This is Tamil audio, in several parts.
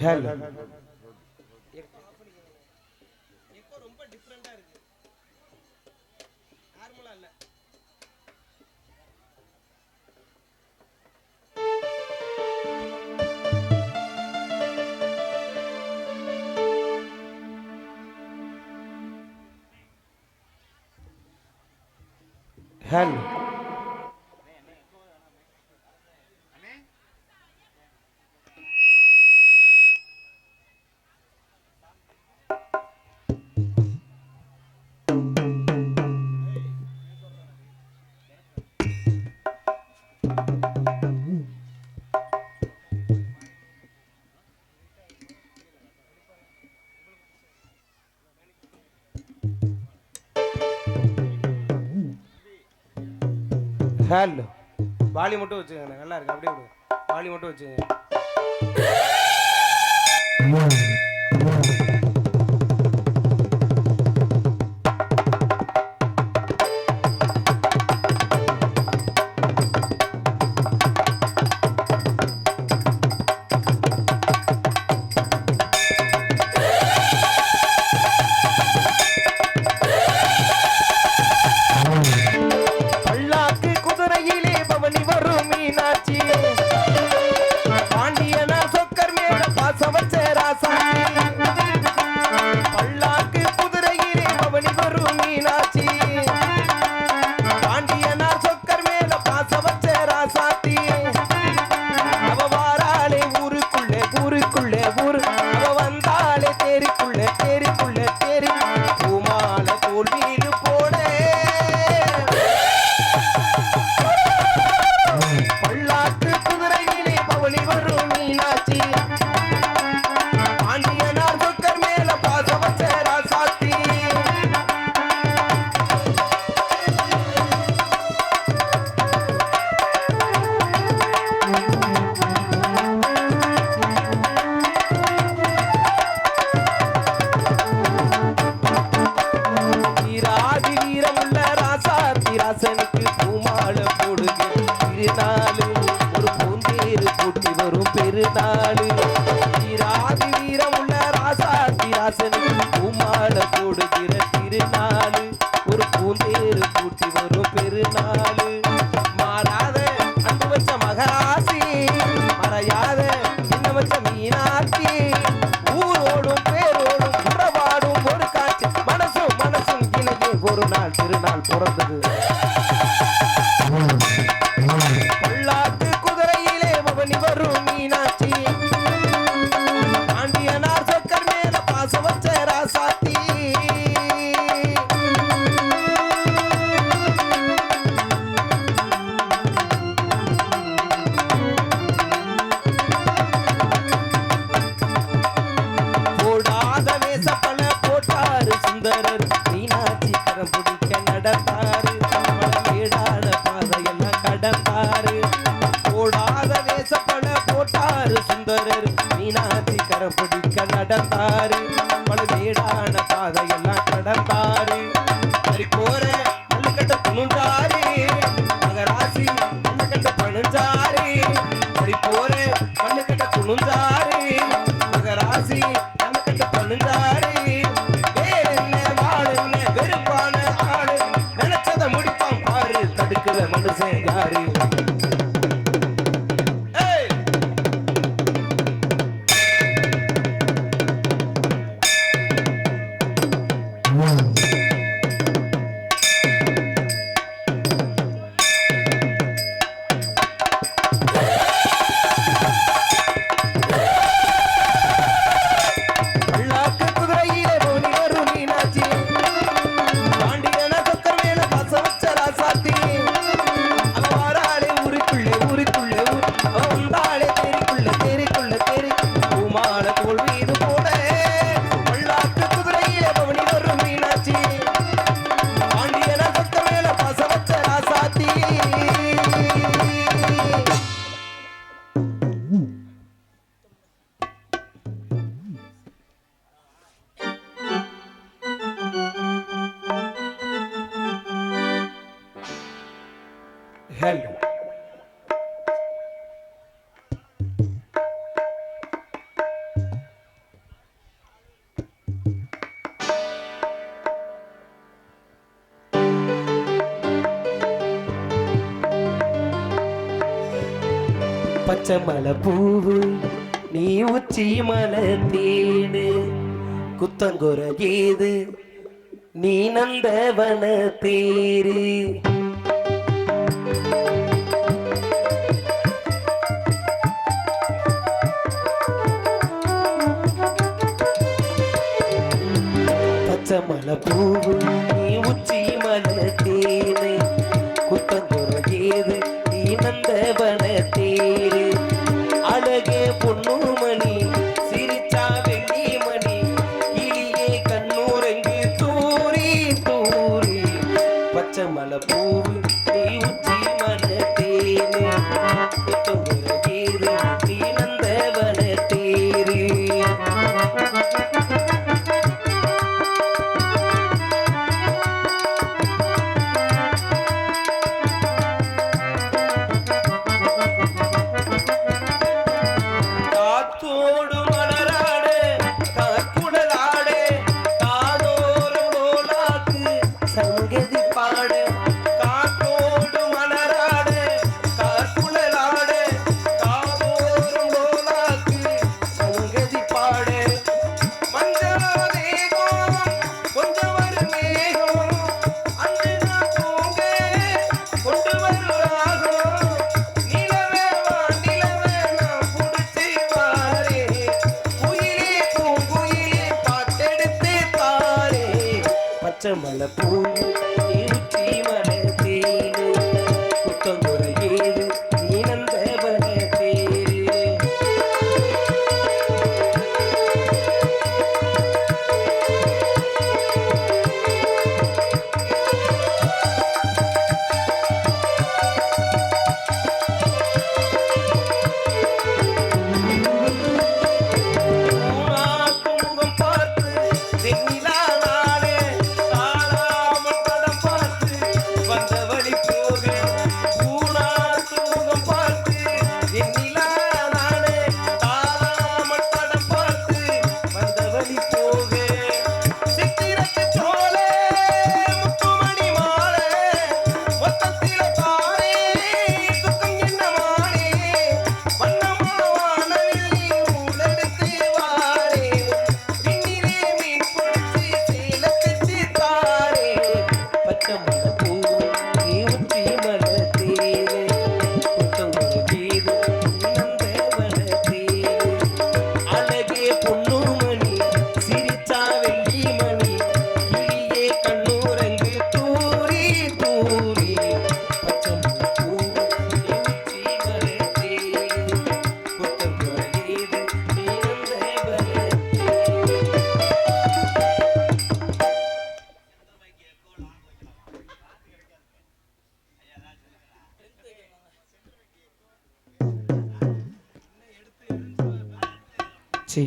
ஹலோ ரொம்ப டிஃபரெண்டா இருக்கு. நார்மலா இல்ல. ஹலோ ஹலோ வாலி மட்டும் வச்சுக்கங்க. நல்லா இருக்கு. அப்படியே விடுங்க. வாலி மட்டும் வச்சுக்கங்க. பல்லாக்கு குதிரையிலே பவனி வரும் மீனாட்சி பாண்டியனா சொக்கர் மேல பாசம் வச்ச ராசாத்தி. பல்லாக்கு குதிரையிலே பவனி வரும் மீனாட்சி பாண்டியனா சொக்கர் மேல பாசம் வச்ச ராசாத்தி. அவ வாராளே ஊருக்குள்ளே ஊருக்குள்ளே ஊரு, அவ வந்தாளே தேரிக்குள்ளே தேரிக்குள்ளே தேரி, பூமால தோல்வியிலு போட பல்லாக்கு குதிரையிலே பவனி வரும் மீனாட்சி பாண்டியனார் சொக்கர் மேல பாசம் வச்ச ராசாத்தி. வீராதி வீரமுள்ள ராசாத்தி ராசனுக்கு பூமாலை போடுங்க திருநாளு, ஒரு பூந்தேரு கூட்டி வரும் பெருநாளு. வீராதி வீரமுள்ள ராசாத்தி ராசனுக்கு பூமாலை போடுகிற திருநாளு, ஒரு பூந்தேரு கூட்டி வரும் பெருநாளு. மாறாத அன்பு வச்ச மகராசி, மறையாத என்ன வச்ச மீனாட்சி, ஊரோடும் பேரோடும் உறவாடும் ஒரு காட்சி, மனசும் மனசும் இணையே ஒரு நாள் திருநாள் பிறந்தது. பல்லாக்கு குதிரையிலே பவனி வரும் மீனாட்சி பாண்டியனார் சொக்கர் மேல பாசம் வச்ச ராசாத்தி. போடாத வேசப்பல போட்டாரு சுந்தரர், மீனாட்சி கரம் பிடிக்க நடந்தாரு, மேடான பாதையெல்லாம் கடந்தாரு. போடாத வேசப்பல போட்டாரு சுந்தரர், மீனாட்சி கரம் பிடிக்க நடந்தாரு, பல மேடான பாதையெல்லாம் கடந்தாரு. போற மல்லுக்கட்ட துணுஞ்சாரு, மகராசி மல்லுக்கட்ட பணுஞ்சாரு. போற மல்லுக்கட்ட துணுஞ்சாரு, மகராசி மல்லுக்கட்ட பணுஞ்சாரு. வேறென்ன வாழென்ன வெறுப்பான ஆளு, நினைச்சத முடிப்பான் பாரு, தடுக்கிற மனுஷன் யாரு? ஏய் பல்லாக்கு குதிரையிலே பவனி வரும் மீனாட்சி பாண்டியனா சொக்கர் மேல பாசம் வச்ச ராசாத்தி. அவ வாராளே ஊருக்குள்ளே ஊருக்குள்ளே ஊர், அவ வந்தாளே தேரிக்குள்ளே தேரிக்குள்ளே தேரி, பூமால தோல் வீடு போட. பல்லாக்கு குதிரையிலே பவனி வரும் மீனாட்சி பாண்டியனா சொக்கர் மேல பாசம் வச்ச ராசாத்தி. ஹலோ பச்சை மலை பூவு நீ உச்சி மலை தேடு குத்தங்குற ஏது நீ நந்தவன தேரு பச்சை மலை பூவு நீ உச்சி மலை தேடு குத்தங்குற ஏது நீ நந்தவன தேரு அழகே பொன்னுமணி சிரிச்சா வெள்ளி மணி கிளியே கண்ணூரங்கி தூரி தூரி பச்சை மலை பூவு நீ உச்சி மலை தேரு குத்தங்குற ஏது நீ நந்தவன தேரு காத்தோடு மலராடு காக்குடலாடு காதோறும் லோலாக்கு சங்கதி பாடு காத்தோடு மலராடு காக்குடலாடு காதோறும் லோலாக்கு சங்கதி பாடு மஞ்சளேகம் கொஞ்சம் வரும் மேகம் அன்று நான் தூங்க கொண்டு வரும் ராகம் நிலவே வா நிலவே நான் புடிச்சு வாரே குயிலே பூங்குயிலே பாட்டெடுத்து தாரே பச்சை மலை பூ நீ உச்சி மலை தேரு குத்தங்குற ஏது நீ நந்தவன தேரு முகம் பார்த்து வெண்ணிலா நாளே தாழாமல் படம் பார்த்து வந்த வழி போக பூனாத்து முகம் பார்த்து வெண்ணிலா நாளே தாழாமல் படம் பார்த்து வந்த வழி போக சித்திரத்து சோலை முத்துமணி மாலை மொத்தத்தில தானே துக்கம் என்ன மானே வண்ணமா வானவில் ஊழெடுத்து வாரே விண்ணிலே மீன் பிடிச்சி சேலத்துச்சு தாரே பச்சை மலை பூ நீ உச்சி மலை தேரு குத்தங்குற ஏது நீ நந்தவன தேரு அழகே பொன்னுமணி சிரிச்சா வெள்ளி மணி கிளியே கண்ணூரங்கு தூரி தூரி பச்சை மலை பூ நீ உச்சி மலை தேரு குத்தங்குற ஏது நீ நந்தவன தேரு சி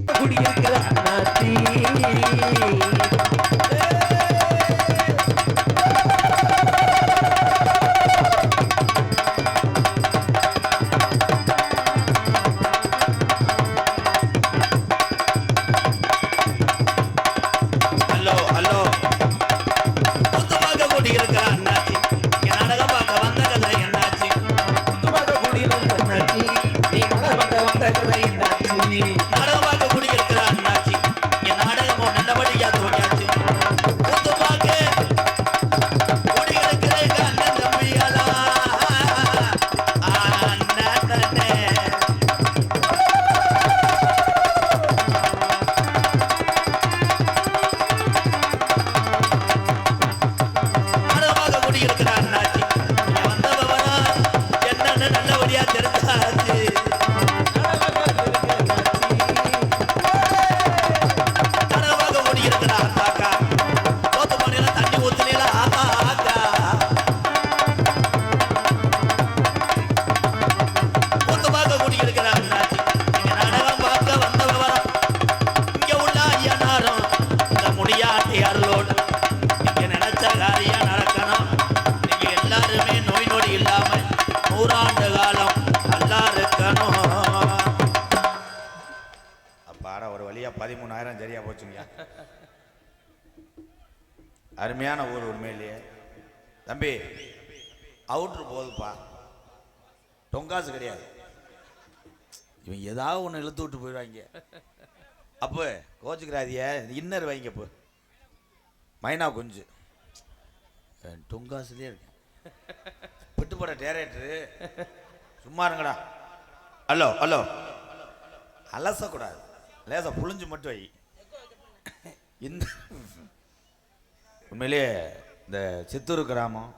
குடியிருக்கிற அண்ணாச்சி ஹலோ ஹலோ புத்து பார்க்க கூட்டி இருக்கிற அண்ணாச்சி என் நாடகம் பார்க்க வந்த கதை என்னாச்சு துபாக குடியிருக்கிற அண்ணாச்சி நீ மனமட்ட வந்த கதை என்னாச்சி நாடகம் பார்க்க கூட்டி இருக்கிற அண்ணாச்சி என் நாடகமும் நல்லபடியா தோணியாச்சு புத்து பார்க்க கூட்டி இருக்கிற அண்ணன் தம்பியாலா அண்ணே நாடகமாக கூட்டி இருக்கிற அண்ணாச்சி இங்க வந்தவரா என்னன்னு நல்லபடியா தெரிஞ்சாச்சு நாடகமாக கூட்டி இருக்கிற அண்ணாக்கா தோத்து போனீங்களா தண்ணி ஊத்துனீங்களா ஆக்கா ஆக்கா புத்து பார்க்க கூட்டி இருக்கிற அண்ணாச்சி இங்க நாடகம் பார்க்க வந்தவரா இங்க உள்ள ஐயனாரும் இந்த முடியாட்டி அருளோடு நீங்க நினைச்ச காரியம் நடக்கணும் நீங்க எல்லாருமே நோய் நொடி இல்லாம 100 ஆண்டு காலம் நல்லா இருக்கணும் பாட ஒரு 13,000 சரியா போச்சுங்க. அருமையான ஊர் உண்மையிலேயே. தம்பி அவுட்ரு போகுதுப்பா, டொங்காசு கிடையாது. இவன் ஏதாவது ஒன்று இழுத்து விட்டு போயிடுவாங்க. அப்போ கோச்சுக்கிறாதிய இன்னர் வைங்க. இப்போ மைனா குஞ்சு டொங்காசுலேயே இருக்கு. விட்டுப்பட டேரக்டரு சும்மா இருங்கடா. ஹலோ ஹலோ, அலசக்கூடாது, லேசா புழிஞ்சு மட்டும் வை. இந்த உண்மையிலேயே இந்த சித்தூர் கிராமம்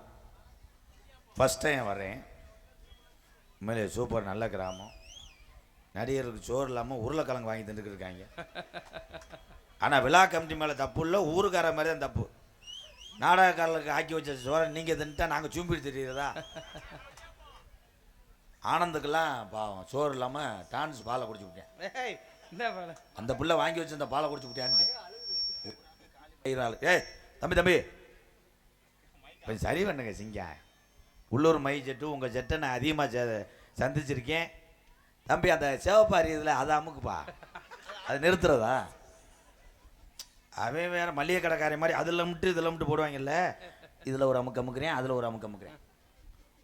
ஃபஸ்ட் டைம் வரேன். உண்மையிலேயே சூப்பர், நல்ல கிராமம். நடிகருக்கு சோறு இல்லாமல் உருளைக்கிழங்கு வாங்கி தந்துட்டு இருக்காங்க. ஆனால் விழா கமிட்டி மேலே தப்பு இல்லை, ஊருக்கார மாதிரி தான் தப்பு. நாடகக்காரர்களுக்கு ஆக்கி வச்ச சோறை நீங்கள் தின்ட்டா நாங்கள் சூம்பிட்டு தெரியுறதா? ஆனந்துக்கெல்லாம் பாவம் சோறு இல்லாமல் டான்ஸ் பாலை குடிச்சு விட்டேன். அந்த பிள்ளை வாங்கி வச்சு அந்த பாலை குடிச்சு விட்டேன்ட்டேன். ஏய் தம்பி தம்பி கொஞ்சம் சரி பண்ணுங்க சிங்க. உள்ளூர் மை செட்டு உங்கள் செட்டை நான் அதிகமாக சந்திச்சிருக்கேன் தம்பி. அந்த சேவப்பாரி இதில் அதை அமுக்குப்பா, அது நிறுத்துறதா? அவன் வேற மளிகை கடைக்கார மாதிரி அதில் மட்டும் இதில் மட்டும் போடுவாங்கல்ல. இதில் ஒரு அமுக்கு அமுக்குறேன், அதில் ஒரு அமுக்கு அமுக்குறேன்.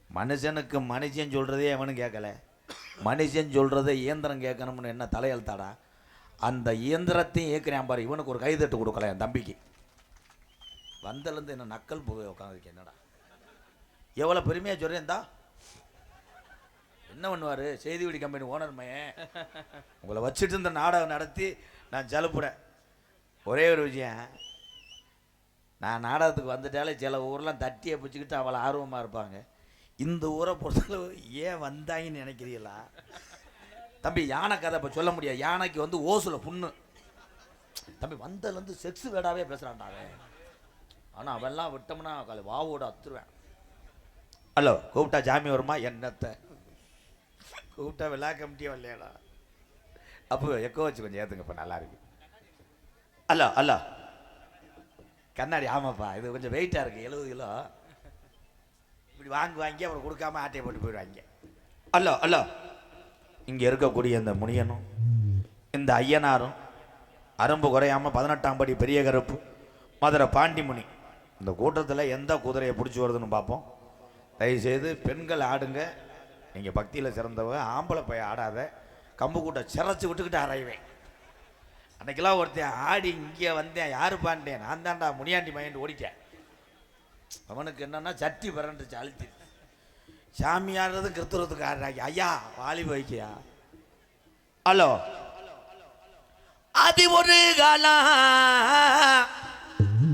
மனுஷனுக்கு மனுஷன் சொல்கிறதே எவனும் கேட்கல, மனுஷன் சொல்கிறத இயந்திரம் கேட்கணும்னு என்ன தலையெழுத்தாடா? அந்த இயந்திரத்தையும் இயக்குறேன் பாரு. இவனுக்கு ஒரு கைதட்டு கொடுக்கல என் தம்பிக்கு. வந்தலேருந்து என்ன நக்கல் போய் உட்காந்துருக்கேன். என்னடா எவ்வளோ பெருமையாக சொல்கிறேன் தான். என்ன பண்ணுவார் செய்தி வீடி கம்பெனி ஓனர் மையன், உங்களை வச்சுட்டு இந்த நாடகம் நடத்தி நான் ஜலுப்புறேன். ஒரே ஒரு விஷயம், நான் நாடகத்துக்கு வந்துட்டாலே சில ஊரெலாம் தட்டியை பிடிச்சிக்கிட்டு அவளை ஆர்வமாக இருப்பாங்க. இந்த ஊரை பொறுத்தளவு ஏன் வந்தாங்கன்னு நினைக்கிறீங்களா தம்பி? யானை கதை இப்போ சொல்ல முடியாது. யானைக்கு வந்து ஓசில் புண்ணு. தம்பி வந்ததுலேருந்து செக்ஸ் வேடாவே பேசுகிறான்டாங்க. ஆனால் அவெல்லாம் விட்டோம்னா வாவோட அத்துருவேன். ஹலோ கூப்பிட்டா ஜாமி வருமா? என்னத்தை கூப்பிட்டா விழா கமிட்டியே வரலையாடா? அப்போ எக்கோ வச்சு கொஞ்சம் ஏற்றுங்க, இப்போ நல்லா இருக்கு. ஹலோ ஹலோ கண்ணாடி. ஆமாப்பா இது கொஞ்சம் வெயிட்டாக இருக்குது, 70 கிலோ. இப்படி வாங்கி அப்புறம் கொடுக்காம ஆட்டையை போட்டு போயிடுவாங்க. ஹலோ ஹலோ, இங்கே இருக்கக்கூடிய இந்த முனியனும் இந்த ஐயனாரும் அரும்பு குறையாமல் 18ஆம் படி பெரிய கருப்பு மதுரை பாண்டிமுனி இந்த கூட்டத்தில் எந்த குதிரையை பிடிச்சி வருதுன்னு பார்ப்போம். தயவுசெய்து பெண்கள் ஆடுங்க, நீங்கள் பக்தியில் சிறந்தவங்க. ஆம்பளை பையன் ஆடாத, கம்பு கூட்டை சிறச்சி விட்டுக்கிட்டு அரைவேன். அன்னைக்கெல்லாம் ஒருத்தன் ஆடி இங்கே வந்தேன், யாரு பாண்டேன், நான் தான்டா முனியாண்டி மையன்ட்டு ஓடிட்டேன். அவனுக்கு என்னன்னா சட்டி பரண்டுச்சு, அழுத்தி சாமி ஆடுறது கிறித்துவத்துக்கு ஆடுறாங்க. ஐயா வாலி வைக்கியா. ஹலோ, அது ஒரு காலம்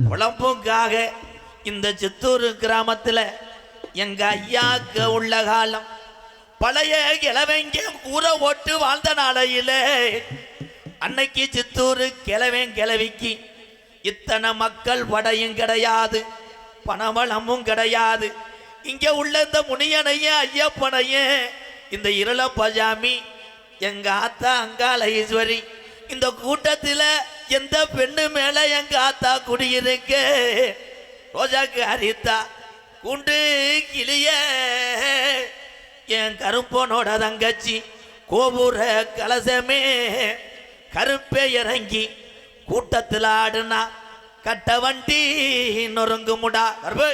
குழம்புக்காக இந்த சித்தூர் கிராமத்தில் எங்க ஐயாக்கு உள்ள காலம். பழைய கிழவங்க கூரை ஓட்டு வாழ்ந்த நாளையில அன்னைக்கு சித்தூர் கிழவன் கிழவிக்கு இத்தனை மக்கள் படையும் கிடையாது, பணவளமும் கிடையாது. இங்க உள்ள இந்த முனியனையும் ஐயப்பனையும் இந்த இருள பஜாமி எங்க ஆத்தா அங்காள ஈஸ்வரி. இந்த கூட்டத்தில் எந்த பெண்ணு மேல எங்க ஆத்தா குடியிருக்க ரோஜாக்கு அரித்தா குண்டு கிளிய என் கருப்பனோட தங்கச்சி கோபுர கலசமே கருப்பே இறங்கி கூட்டத்தில் ஆடுனா கட்ட வண்டி நொறுங்குமுடா. கருப்பு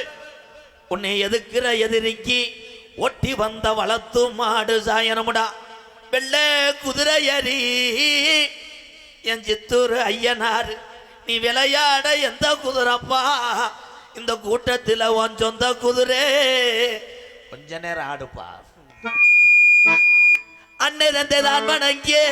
உன்னை எதுக்குற எதிரிக்கு ஒட்டி வந்த வளர்த்து மாடு சாயனமுடா. வெள்ளை குதிரை ஏறி என் சித்தூர் ஐயனார் நீ விளையாட எந்த குதிரப்பா? இந்த கூட்டத்தில் உன் சொந்த குதிரை. கொஞ்ச நேரம் ஆடுப்பா. அன்னை தந்தை தான் வணங்கியே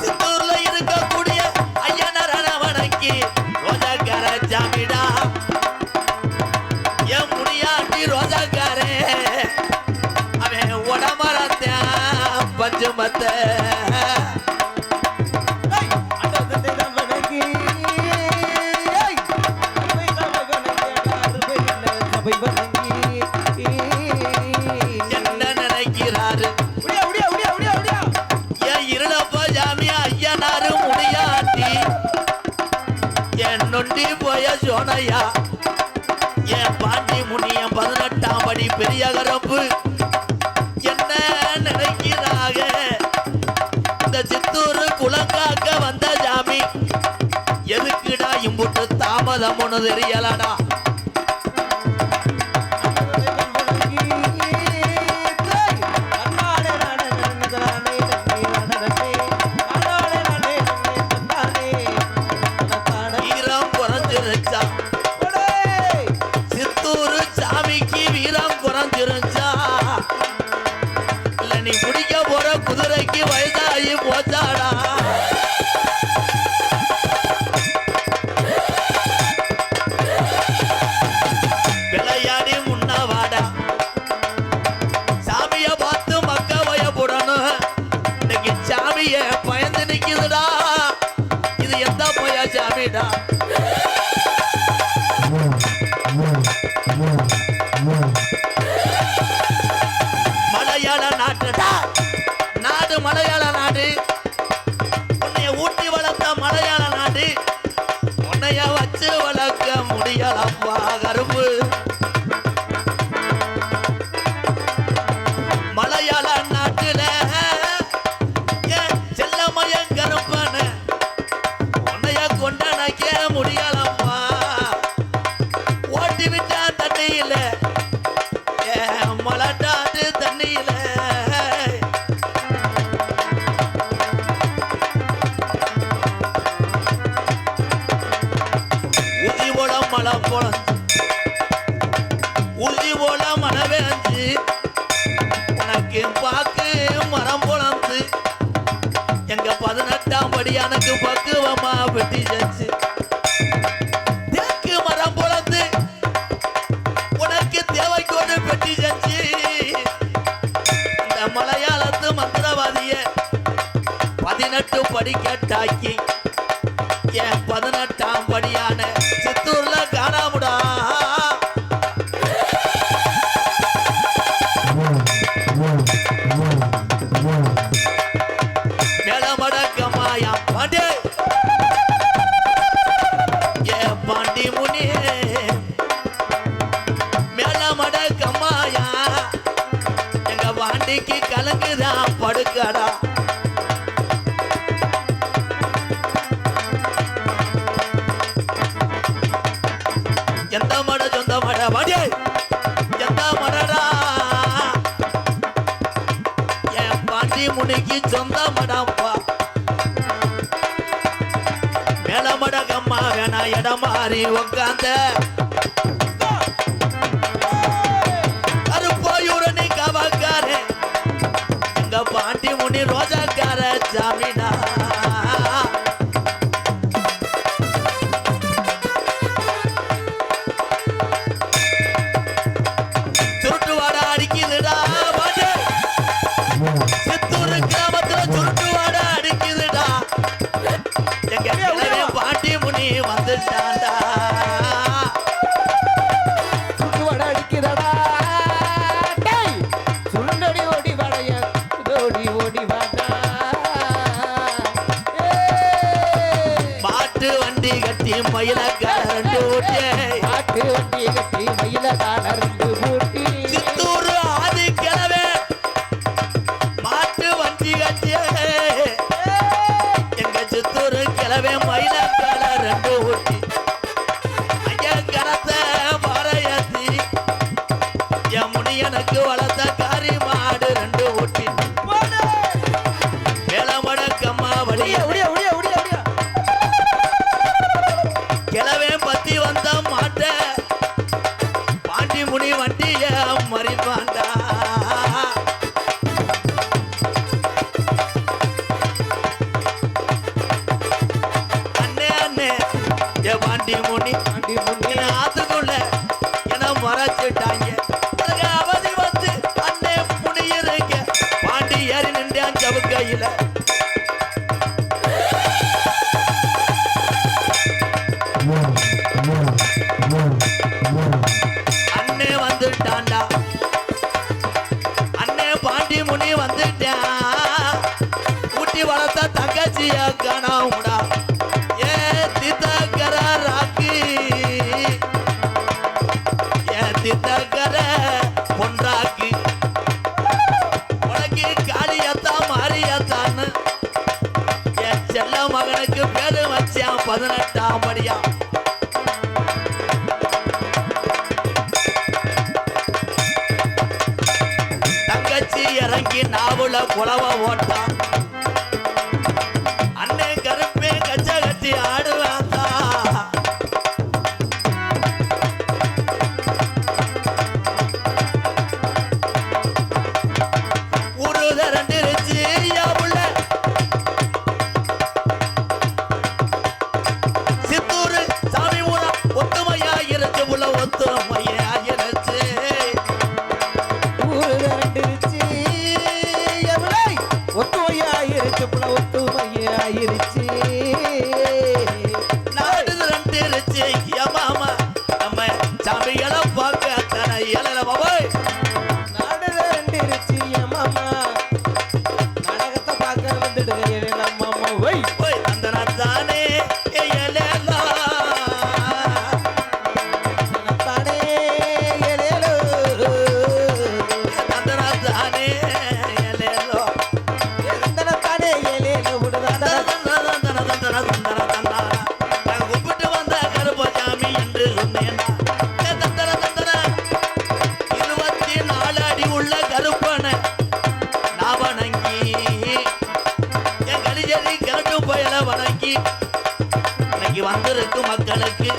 சித்தூர்ல இருக்கக்கூடிய ஐயனார் வணங்கி ரோஜாக்கார ஜாமிடா என் முனியாண்டி ரோஜாக்காரே அவன் உடமரத்தான் பஞ்சுமத்த என்ன நினைக்கிறாரு என் இருளப்பா ஜாமியா ஐயனாரு முடியாட்டி என் நொண்டி போய சோனையா என் பாண்டி முனியம் 18ஆம் படி பெரிய கரப்பு தாமதம் ஒண்ணு தெரியலடா. வீரம் குறைஞ்சிருச்சா சித்தூரு சாமிக்கு வீரம் குறைஞ்சிருச்சா இல்ல நீ பிடிக்க போற குதிரைக்கு வயதாகி போச்சாடா. விளையாடி முன்னவாடா சாமிய பார்த்து மக்க பயப்படணும். இன்னைக்கு சாமிய பயந்து நிக்குதுடா. இது எந்த போய சாமிடா. மலையாள நாட்டுடா. நாடு மலையாள நாடு. உன்னைய ஊட்டி வளர்த்த மலையாள நாடு. உன்னைய வச்சு வளர்க்க முடியலப்பா கருப்பு. மலையாள நாட்டுல செல்லமயம் கருப்பன உன்னைய கொண்டனைக்க முடியலப்பா. ஓட்டி விட்டா தண்ணியில மலட்டாட்டு தண்ணியில உதி போல மழை பொழந்து உதி போல மழை வேஞ்சு உனக்கு பாக்கு மரம் பொழந்து எங்க 18ஆம் படி எனக்கு பக்குவமா வெட்டி செஞ்சு தேக்கு மரம் பொழந்து உனக்கு தேவைக்கொண்டு பெட்டி செஞ்சு இந்த மலையாளத்து மந்திரவாதிய 18 படி கேட்டாக்கி என் 18ஆம் படியான சித்தூர்ல காணாமுடா. மேலமடக்கமாயா பாண்டே ஏ பாண்டி முனி மேலமடக்கமாயா எங்க பாண்டிக்கு கலங்குதான் படுக்கடா. எந்த மட சொந்த மட பாண்டியே எந்த மடடா என் பாண்டி முனிக்கு சொந்த மடப்பா. மேலமடக்கம்மா வேணா இடம் மாறி உக்காந்த கருப்போயூரணி கவக்காரே எங்க பாண்டி முனி ரோஜாக்கார ஜாமீனா. சுருட்டு வாட அடிக்குதுடா பாண்டே. சித்தூர் கிராமத்துல சுருட்டு வாட அடிக்குதுடா. எங்க கிழவே பாண்டி முனி வந்துட்டான்டா. சுட்டுவட அடிக்கிறடா. டேய், சுருண்டடி ஓடி வாடைய ஓடி ஓடி வாடா. மாட்டு வண்டி கட்டி மயிலக்காரண்டு ஊட்டே மாட்டு வண்டி கட்டி மயிலகால 2 பூட்டி. சித்தூர் ஆதி கிழவே மாட்டு வண்டி கட்டி எங்க சித்தூர் கிழவே மயிலக்கால 2 ஊட்டி ஐயா கரத்தை மறையத்தி என் முனியனுக்கு வளர்த்த காரி மாடு 2 ஊட்டி வேளமடக்கம்மா வழிய உடியா உடியா உடியா உடியா. கிழவே பத்தி வந்த மாட்ட பாண்டி முனி வண்டி அன்னைக்கு நாவுல குலவ ஓட்டான் அன்னை கருப்பே கச்ச கட்டி ஆடுவாந்தா ஒரு தரண்டிருச்சு உள்ள சித்தூர் சாமி ஊரா ஒத்துமையா இருச்சு உள்ள ஒத்துமையா இருச்சு ஊரு திரண்டிருச்சு எவ்வளை ஒத்துமையாயிருச்சு புல ஒத்துமையாயிருச்சு நாடு திரண்டிருச்சு மாமா நம்ம சாமிகளை பார்க்க அத்தனை இயல பாபாய் நாடு திரண்டிருச்சு மாமா நாடகத்தை பார்க்க வந்துடுங்க நம்ம அம்மா வை போய் அந்த தானே தானே ஏலேலோ தானே தானே ஏலேலோ விடுதா கூப்பிட்டு வந்த கருப்பசாமி என்று சொன்னேன் 24 அடி உள்ள கருப்பனை நான் வணங்கி என் கலிஜரி கிழட்டு பயல வணங்கி இன்னைக்கு வந்திருக்கும் மக்களுக்கு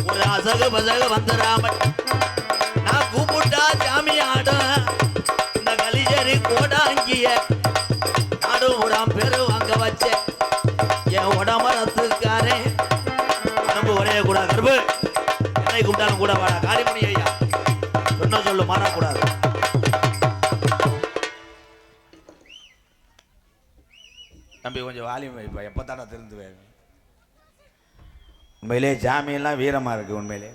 ஒரு அசகு பசகு வந்துடாமல் நான் கூப்பிட்டா சாமி ஆடும் இந்த கலிஜரி கோடாங்கிய நாடும் ஊராம் பேரு வாங்க வச்சேன் என் உடம்பரத்துக்காரே அனுப்பு ஒரே கூட கருப்பு என்னை கூப்பிட்டாலும் கூட வாடா காரிமணி ஐயா சொன்ன சொல்லு மாறக்கூடாது தம்பி கொஞ்சம் வாலியம் வைப்பா எப்போ தானே திருந்துவேன் உண்மையிலே சாமியெல்லாம் வீரமாக இருக்குது உண்மையிலே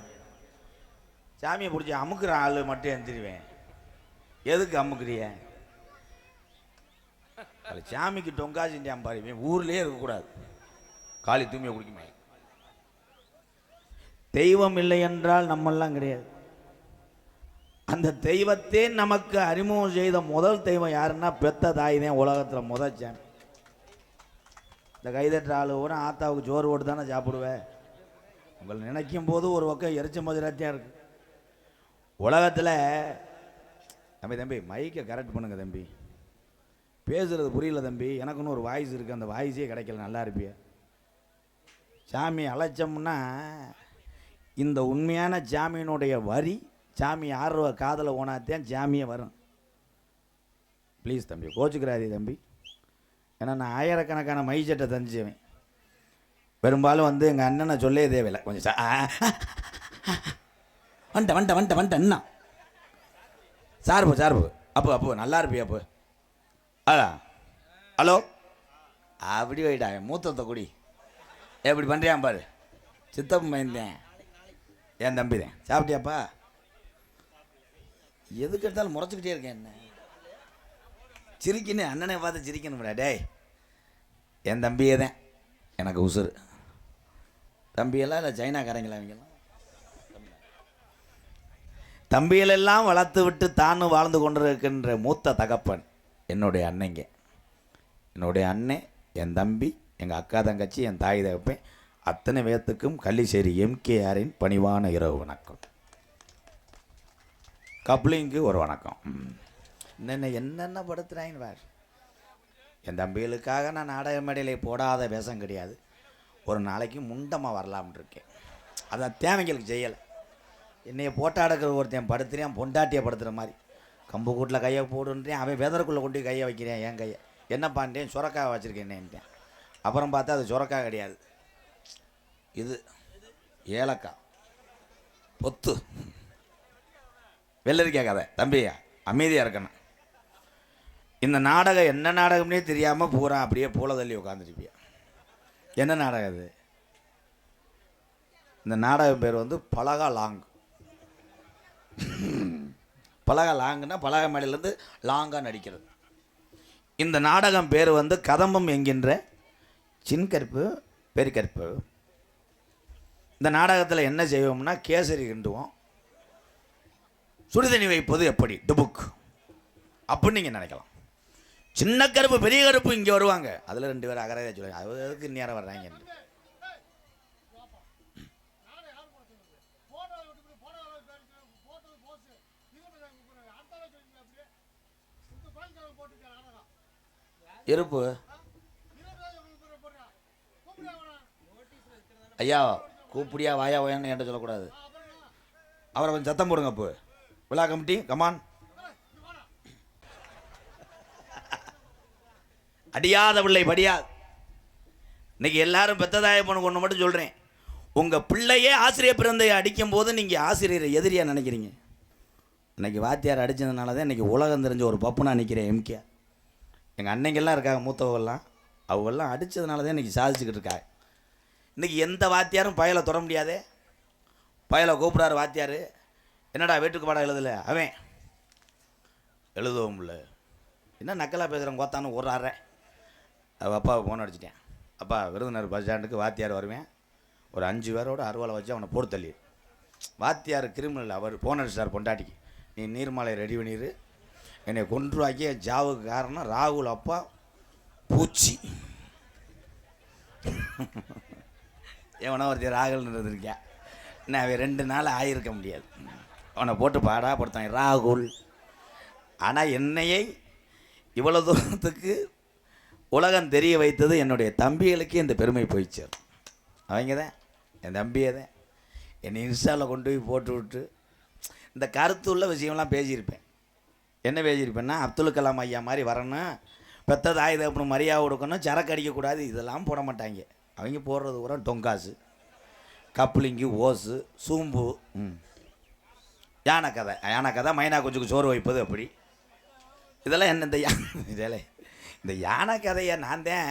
சாமியை பிடிச்சி அமுக்குற ஆள் மட்டும் எந்திரிவேன் எதுக்கு அமுக்குறிய அது சாமிக்கு டொங்காசிண்டியான் பாருவேன் ஊர்லேயே இருக்கக்கூடாது காளி தூமியை குடிக்குமே தெய்வம் இல்லை என்றால் நம்மெல்லாம் கிடையாது அந்த தெய்வத்தே நமக்கு அறிமுகம் செய்த முதல் தெய்வம் யாருன்னா பெத்த தாய் தான் உலகத்தில் முதல் சாமி இந்த கைதட்டுற ஆள் கூட ஆத்தாவுக்கு ஜோறு போட்டு தானே சாப்பிடுவேன் உங்களை நினைக்கும் போது ஒரு பக்கம் எரிச்ச மதுராத்தியாக இருக்கு உலகத்தில் தம்பி மைக்கை கரெக்ட் பண்ணுங்க தம்பி பேசுறது புரியல தம்பி எனக்குன்னு ஒரு வாய்ஸ் இருக்குது அந்த வாய்ஸே கிடைக்கல நல்லா இருப்பிய சாமி அழைச்சோம்னா இந்த உண்மையான சாமியினுடைய வரி சாமி ஆடுற காதில் ஓனாத்தான் சாமியை வரும் ப்ளீஸ் தம்பி கோச்சுக்கிறாதே தம்பி ஏன்னா நான் ஆயிரக்கணக்கான மைச்சட்டை தஞ்சுவேன் பெரும்பாலும் வந்து எங்கள் அண்ணனை சொல்லவே தேவையில்லை கொஞ்சம் வந்துட்டேன் அண்ணா சார்பு அப்போ நல்லா இருப்பியா அப்போ ஹலோ அப்படி போயிட்டா மூத்தத்தை குடி எப்படி பண்ணுறியான் பாரு சித்தப்பு மைந்தேன் என் தம்பி தான் சாப்பிட்டியாப்பா எதுக்கு எடுத்தாலும் முறைச்சிக்கிட்டே இருக்கேன் என்ன சிரிக்கணும் அண்ணனை பார்த்து சிரிக்கணும்டா டேய் என் தம்பியே தான் எனக்கு உசுறு தம்பியெல்லாம் இல்லை சைனாக்காரங்களா அவங்கெல்லாம் தம்பிகளெல்லாம் வளர்த்து விட்டு தானும் வாழ்ந்து கொண்டிருக்கின்ற மூத்த தகப்பன் என்னுடைய அன்னைங்க என்னுடைய அண்ணன் என் தம்பி எங்கள் அக்கா தங்கச்சி என் தாய் தகப்பேன் அத்தனை பேர்த்துக்கும் கள்ளிச்சேரி எம்கேஆரின் பணிவான இரவு வணக்கம் கப்ளிங்க்கு ஒரு வணக்கம் என்னென்ன படுத்துறாங்க பார் என் தம்பிகளுக்காக நான் நாடக மேடையில் போடாத வேஷம் கிடையாது ஒரு நாளைக்கு முண்டமாக வரலாம்னு இருக்கேன் அதை தேவைங்களுக்கு செய்யலை என்னைய போட்டாடுக்கிற ஒருத்தன் படுத்துறேன் பொண்டாட்டியை படுத்துகிற மாதிரி கம்பு கூட்டில் கையை போடுன்றேன் அவன் வெதருக்குள்ளே கொண்டு கையை வைக்கிறேன் என் கையை என்னப்பான்றேன் சுரக்காய் வச்சுருக்கேன்னேன்ட்டேன் அப்புறம் பார்த்தா அது சுரக்காய் கிடையாது இது ஏலக்காய் பொத்து வெள்ளரிக்காய் கதை தம்பியா அமைதியாக இருக்கணும் இந்த நாடகம் என்ன நாடகம்னே தெரியாமல் பூரா அப்படியே பூல தள்ளி உட்காந்துருப்பியா என்ன நாடகம் அது இந்த நாடகம் பேர் வந்து பலகா லாங் பலகா லாங்குன்னா பலகா மேடையிலேருந்து லாங்காக நடிக்கிறது இந்த நாடகம் பேர் வந்து கதம்பம் என்கின்ற சின்கற்பு பெருக்கற்பு இந்த நாடகத்தில் என்ன செய்வோம்னா கேசரி கிண்டுவோம் சுடுதண்ணி வைப்பது எப்படி டுபுக் அப்படின்னு நீங்கள் நினைக்கலாம் சின்ன கருப்பு பெரிய கருப்பு இங்கே வருவாங்க அதில் 2 பேர் அகரையாக சொல்லுவாங்க அதுக்கு நேரம் வர்றாங்க இருப்பு ஐயா கூப்பிடியா வாயா வாயான்னு என்கிட்ட சொல்லக்கூடாது. அவரை கொஞ்சம் சத்தம் போடுங்க. அப்போ விழா கமிட்டி கமான். அடியாத பிள்ளை படியாது. இன்னைக்கு எல்லாரும் பெத்ததாய பொண்ணு ஒன்று மட்டும் சொல்கிறேன். உங்கள் பிள்ளையே ஆசிரியர் பிறந்தையை அடிக்கும் போது நீங்கள் ஆசிரியரை எதிரியாக நினைக்கிறீங்க. இன்னைக்கு வாத்தியார் அடித்ததுனால தான் இன்றைக்கி உலகம் தெரிஞ்ச ஒரு பப்புனா நிற்கிறேன் எம்கே. எங்கள் அன்னைங்கெல்லாம் இருக்காங்க மூத்தவங்கெல்லாம், அவங்கெல்லாம் அடித்ததுனால தான் இன்றைக்கி சாதிச்சுக்கிட்டு இருக்காங்க. இன்றைக்கி எந்த வாத்தியாரும் பயலை தொட முடியாதே. பயலை கூப்பிடாரு வாத்தியார், என்னடா வீட்டுக்கு பாடம் எழுதலை, அவன் எழுதவும் இல்லை, என்ன நக்கலாக பேசுகிறேன் கோத்தான்னு ஒரு ஆறேன். அவள் அப்பாவை ஃபோன் அடிச்சிட்டேன். அப்பா விருதுநகர் பஸ் ஸ்டாண்டுக்கு வாத்தியார் வருவேன், ஒரு 5 பேரோட அருவாலை வச்சு அவனை போட்டு தள்ளி. வாத்தியார் கிரிமினல், அவர் ஃபோன் அடிச்சார் பொண்டாட்டிக்கு, நீ நீர்மாலை ரெடி பண்ணிடு, என்னை கொன்றுவாக்கிய ஜாவுக்கு காரணம் ராகுல் அப்பா பூச்சி. எவனோ ஒருத்தர் ராகுல்னு இருந்திருக்கேன், நான் அவன் 2 நாள் ஆகியிருக்க முடியாது. அவனை போட்டு பாடாப்படுத்தான் ராகுல். ஆனால் என்னையை இவ்வளோ தூரத்துக்கு உலகம் தெரிய வைத்தது என்னுடைய தம்பிகளுக்கு இந்த பெருமை போயிடுச்சு. அவங்க தான் என் தம்பியை தான் என்னை இன்ஸ்டாவில் கொண்டு போய் போட்டு விட்டு இந்த கருத்து உள்ள விஷயம்லாம் பேசியிருப்பேன். என்ன பேசியிருப்பேன்னா, அப்துல் கலாம் ஐயா மாதிரி வரணும், பெத்தது ஆயுதப்பணும், மரியாதை கொடுக்கணும், சரக்கு அடிக்கக்கூடாது, இதெல்லாம் போட மாட்டாங்க. அவங்க போடுறது கூட டொங்காசு, கப்ளிங்கு, ஓசு, சூம்பு, யானை கதை, மைனா குஞ்சுக்கு சோறு வைப்பது, அப்படி இதெல்லாம் என்ன இந்த யானை கதையை நான் தான்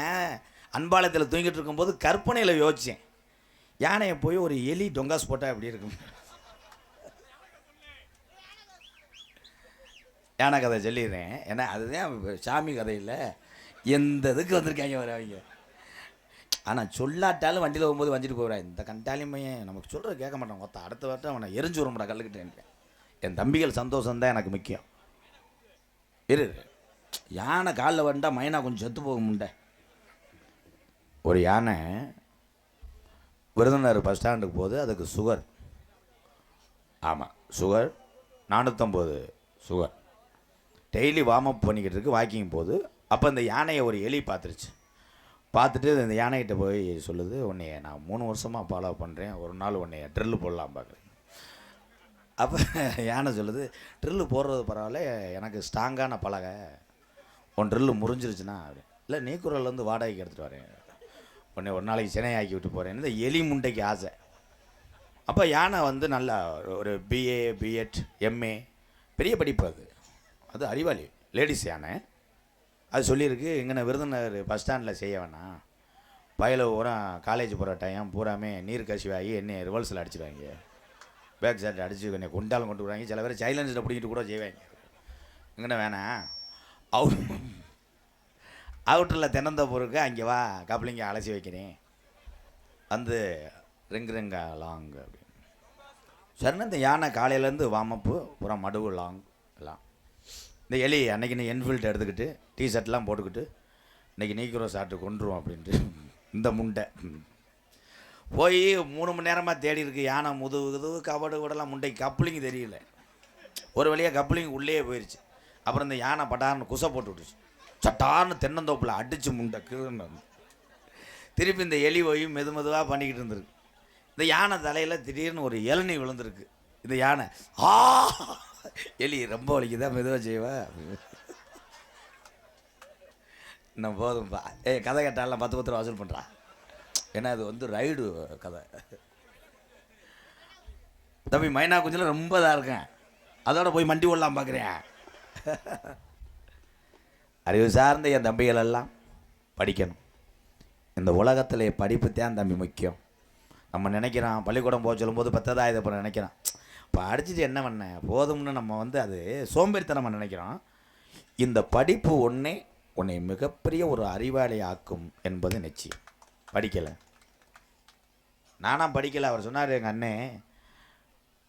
அன்பாலயத்தில் தூங்கிட்டு இருக்கும்போது கற்பனையில் யோசித்தேன். யானையை போய் ஒரு எலி டொங்காஸ் போட்டால் எப்படி இருக்கும்? யானை கதை சொல்லிடுறேன், ஏன்னா அதுதான் சாமி கதையில் எந்த இதுக்கு வந்திருக்காங்க வர அவங்க. ஆனால் சொல்லாட்டாலும் வண்டியில் போகும்போது வஞ்சிட்டு போகிறான். இந்த கண்டாலிமையன் நமக்கு சொல்கிறது கேட்க மாட்டான். மொத்தம் அடுத்த வாட்டம் அவனை எரிஞ்சு விடும்டா கல்லுக்கிட்டேன். என் தம்பிகள் சந்தோஷம்தான் எனக்கு முக்கியம். யானை காலில் வந்தா மைனா கொஞ்சம் செத்து போக முண்டை. ஒரு யானை விருதுநகர் பஸ் ஸ்டாண்டுக்கு போகுது, அதுக்கு சுகர், ஆமாம் sugar 450 sugar. Daily warm up பண்ணிக்கிட்டு இருக்கு, வாக்கிங் போகுது. அப்போ இந்த யானையை ஒரு எலி பார்த்துருச்சு. பார்த்துட்டு இந்த யானைகிட்ட போய் சொல்லுது, உன்னைய நான் 3 வருஷமாக ஃபாலோ பண்ணுறேன், ஒரு நாள் உன்னைய ட்ரில்லு போடலாம் பார்க்குறேன். அப்போ யானை சொல்லுது, ட்ரில்லு போடுறது பரவாயில்ல, எனக்கு ஸ்ட்ராங்கான பலகை, உன் ட்ரில்லு முறிஞ்சிருச்சுன்னா இல்லை நீக்குறலேருந்து வாடகைக்கு எடுத்துகிட்டு வரேன், உன்னை ஒரு நாளைக்கு சென்னை ஆக்கி விட்டு போகிறேன். இந்த எலி முண்டைக்கு ஆசை. அப்போ யானை வந்து நல்லா ஒரு பிஏ பிஎட் எம்ஏ பெரிய படிப்பு, அது அறிவாளி லேடிஸ் யானை. அது சொல்லியிருக்கு, இங்கே விருதுநகர் பஸ் ஸ்டாண்டில் செய்ய வேணாம், பயில பூரா காலேஜ் போகிற டைம் பூராமே நீர் கசிவாகி என்னை ரிவல்ஸில் அடிச்சிடுவாங்க, பேக் சாட் அடித்து என்னை கொண்டாலும் கொண்டு விடுவாங்க, சில பேர் சைலன்ஸில் பிடிக்கிட்டு கூட செய்வாங்க. இங்கே வேணாம், அவுட்டரில் திறந்த பொருளுக்கு அங்கே வா, கப்ளிங்க அலசி வைக்கிறேன், வந்து ரிங்கா லாங் அப்படின்னு சரிண்ணா. இந்த யானை காலையிலேருந்து வார்மப்பு பூரா மடுவு லாங் எல்லாம். இந்த எலி அன்றைக்கி நீ என்ஃபீல்டு எடுத்துக்கிட்டு டிஷர்ட்லாம் போட்டுக்கிட்டு இன்றைக்கி நீக்கிறோம் சாப்பிட்டு கொண்டுருவோம் அப்படின்ட்டு இந்த முண்டை போய் 3 மணி நேரமாக தேடி இருக்கு. யானை முதுகு கபடு கூடலாம் முண்டைக்கு கப்ளிங் தெரியல. ஒரு வழியாக கப்ளிங் உள்ளே போயிடுச்சு. அப்புறம் இந்த யானை பட்டார்னு குசை போட்டு விட்டுச்சு. சட்டார்னு தென்னந்தோப்பில் அடித்து முண்டை கீழே. திருப்பி இந்த எலி போய் மெதுவாக பண்ணிக்கிட்டு இருந்திருக்கு. இந்த யானை தலையில் திடீர்னு ஒரு இளநீ விழுந்திருக்கு. இந்த யானை எலி ரொம்ப வலிக்குதான், மெதுவாக செய்வேன், இன்னும் போதும்பா, கதை கேட்டாலாம் 10 ரூபா வசூல் பண்ணுறான். ஏன்னா அது வந்து ரைடு கதை. தம்பி மைனா குஞ்சில் ரொம்ப இதாக இருக்கேன், அதோட போய் மண்டி ஓடலாம் பார்க்குறேன். அறிவு சார்ந்த என் தம்பிகள் எல்லாம் படிக்கணும். இந்த உலகத்தில் படிப்பு தான் தம்பி முக்கியம். நம்ம நினைக்கிறான் பள்ளிக்கூடம் போக சொல்லும்போது 10வது இதை அப்புறம் நினைக்கிறான், இப்போ அடிச்சுட்டு என்ன பண்ண போதும்னு நம்ம வந்து அது சோம்பேறித்தனம் நம்ம நினைக்கிறோம். இந்த படிப்பு உன்னை மிகப்பெரிய ஒரு அறிவாளி ஆக்கும் என்பது நிச்சயம். படிக்கலை, நானாக படிக்கலை. அவர் சொன்னார், எங்கள் அண்ணே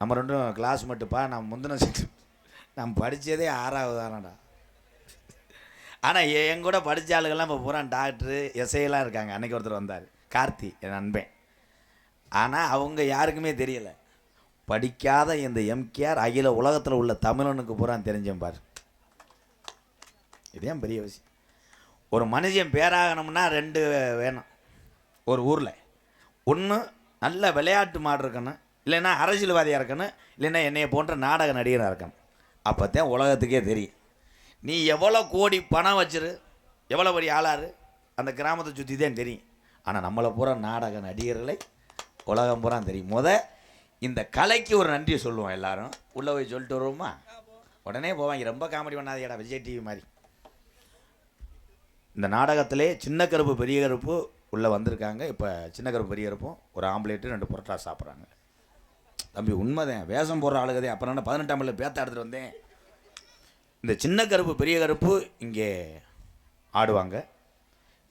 நம்ம 2 கிளாஸ்மேட்டுப்பா, நான் முந்தின நான் படித்ததே 6வது தானடா. ஆனால் என் கூட படித்த ஆளுகள்லாம் இப்போ பூரா டாக்டரு எஸ்ஐலாம் இருக்காங்க. அன்றைக்கி ஒருத்தர் வந்தார், கார்த்தி, என் நண்பன். ஆனால் அவங்க யாருக்குமே தெரியலை. படிக்காத இந்த எம்கேஆர் அகில உலகத்தில் உள்ள தமிழனுக்கு பூரா தெரிஞ்சேன் பார். இதுதான் பெரிய விஷயம். ஒரு மனுஷன் பேராகணும்னா 2 வேணும் ஒரு ஊரில். ஒன்று நல்ல விளையாட்டு மாடு இருக்கணும், இல்லைன்னா அரசியல்வாதியாக இருக்கணும், இல்லைன்னா என்னைய போன்ற நாடக நடிகராக இருக்கணும். அப்போ தான் உலகத்துக்கே தெரியும். நீ எவ்வளோ கோடி பணம் வச்சிரு, எவ்வளோ பெரிய ஆளாரு, அந்த கிராமத்தை சுற்றி தான் தெரியும். ஆனால் நம்மளை பூரா நாடக நடிகர்களை உலகம் பூரா தெரியும். இந்த கலைக்கு ஒரு நன்றியை சொல்லுவோம் எல்லாரும். உள்ளே போய் சொல்லிட்டு வருவோமா? உடனே போவாங்க. ரொம்ப காமெடி பண்ணாதீடா விஜய் டிவி மாதிரி. இந்த நாடகத்திலே சின்ன கருப்பு பெரிய கருப்பு உள்ளே வந்திருக்காங்க. இப்போ சின்ன கருப்பு பெரிய கருப்பும் ஒரு ஆம்லேட்டு 2 புரோட்டா சாப்பிட்றாங்க. தம்பி உண்மைதான், வேஷம் போடுற ஆளுகதே. அப்புறம் நான் 18ஆம் பள்ளியில் பேத்த எடுத்துகிட்டு வந்தேன். இந்த சின்ன கருப்பு பெரிய கருப்பு இங்கே ஆடுவாங்க.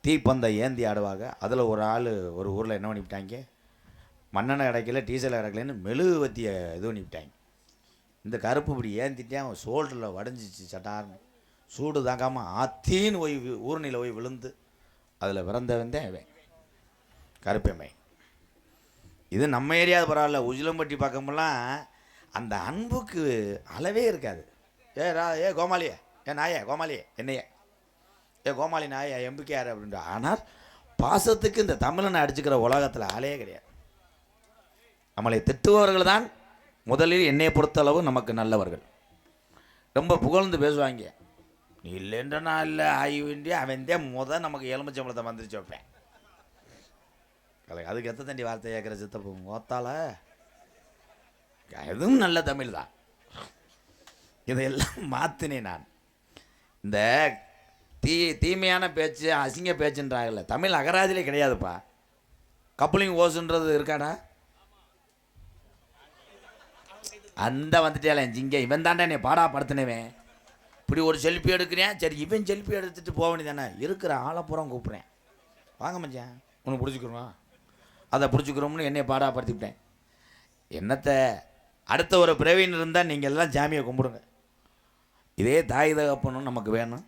தீப்பந்தை ஏந்தி ஆடுவாங்க. அதில் ஒரு ஆள் ஒரு ஊரில் என்ன பண்ணிவிட்டாங்க, மண்ணெண்ணெய் கிடைக்கல டீசல் கிடைக்கலன்னு மெழுகுவத்தியை இது பண்ணிவிட்டாங்க. இந்த கருப்பு இப்படி ஏந்திட்டே அவன் ஷோல்டரில் வடைஞ்சிச்சு. சட்டார்னு சூடு தாங்காமல் ஆத்தின்னு போய் ஊர்நிலை போய் விழுந்து அதில் பிறந்தவன் தான் இவன் கருப்பேமை. இது நம்ம ஏரியாவது பரவாயில்ல. உஜிலம்பட்டி பக்கமெல்லாம் அந்த அன்புக்கு அளவே இருக்காது. ஏ கோமாளியே, நாயே கோமாளியே, என்னையே கோமாளி நாயே எம்பிக்கையார் அப்படின்ற. ஆனால் பாசத்துக்கு இந்த தமிழனை அடிச்சுக்கிற உலகத்தில் ஆளே கிடையாது. நம்மளை திட்டுபவர்கள் தான் முதலில் என்னை பொறுத்தளவு நமக்கு நல்லவர்கள். ரொம்ப புகழ்ந்து பேசுவாங்க. நீ இல்லைன்ற நான் இல்லை ஆய்வுண்டி அவன் தான் நமக்கு எலுமிச்சம்பளத்தை வந்துருச்சு வைப்பேன். அதுக்கு எத்த தண்டி வார்த்தை கேட்குற சித்தப்பு ஓத்தால எதுவும் நல்ல தமிழ் தான். இதையெல்லாம் மாற்றினேன் நான். இந்த தீமையான பேச்சு அசிங்க பேச்சுன்றாங்கல்ல, தமிழ் அகராதிலே கிடையாதுப்பா. கப்ளிங் ஓசுன்றது இருக்காடா? அந்த வந்துட்டே ஜிங்க இவன் தாண்டா என்னை பாடாப்படுத்தினவன். இப்படி ஒரு செல்ஃபி எடுக்கிறேன், சரி இவன் செல்ஃபி எடுத்துகிட்டு போக வேண்டியதானே. இருக்கிற ஆளைப்புறம் கூப்பிட்றேன், வாங்க மச்சான் உனக்கு பிடிச்சிக்கிறோம், அதை பிடிச்சிக்கிறோம்னு என்னை பாடாப்படுத்திவிட்டேன். என்னத்தை அடுத்த ஒரு பிரவீன் இருந்தால் நீங்கள் எல்லாம் சாமியை கும்பிடுங்க. இதே தாய் தகப்பனும் நமக்கு வேணும்.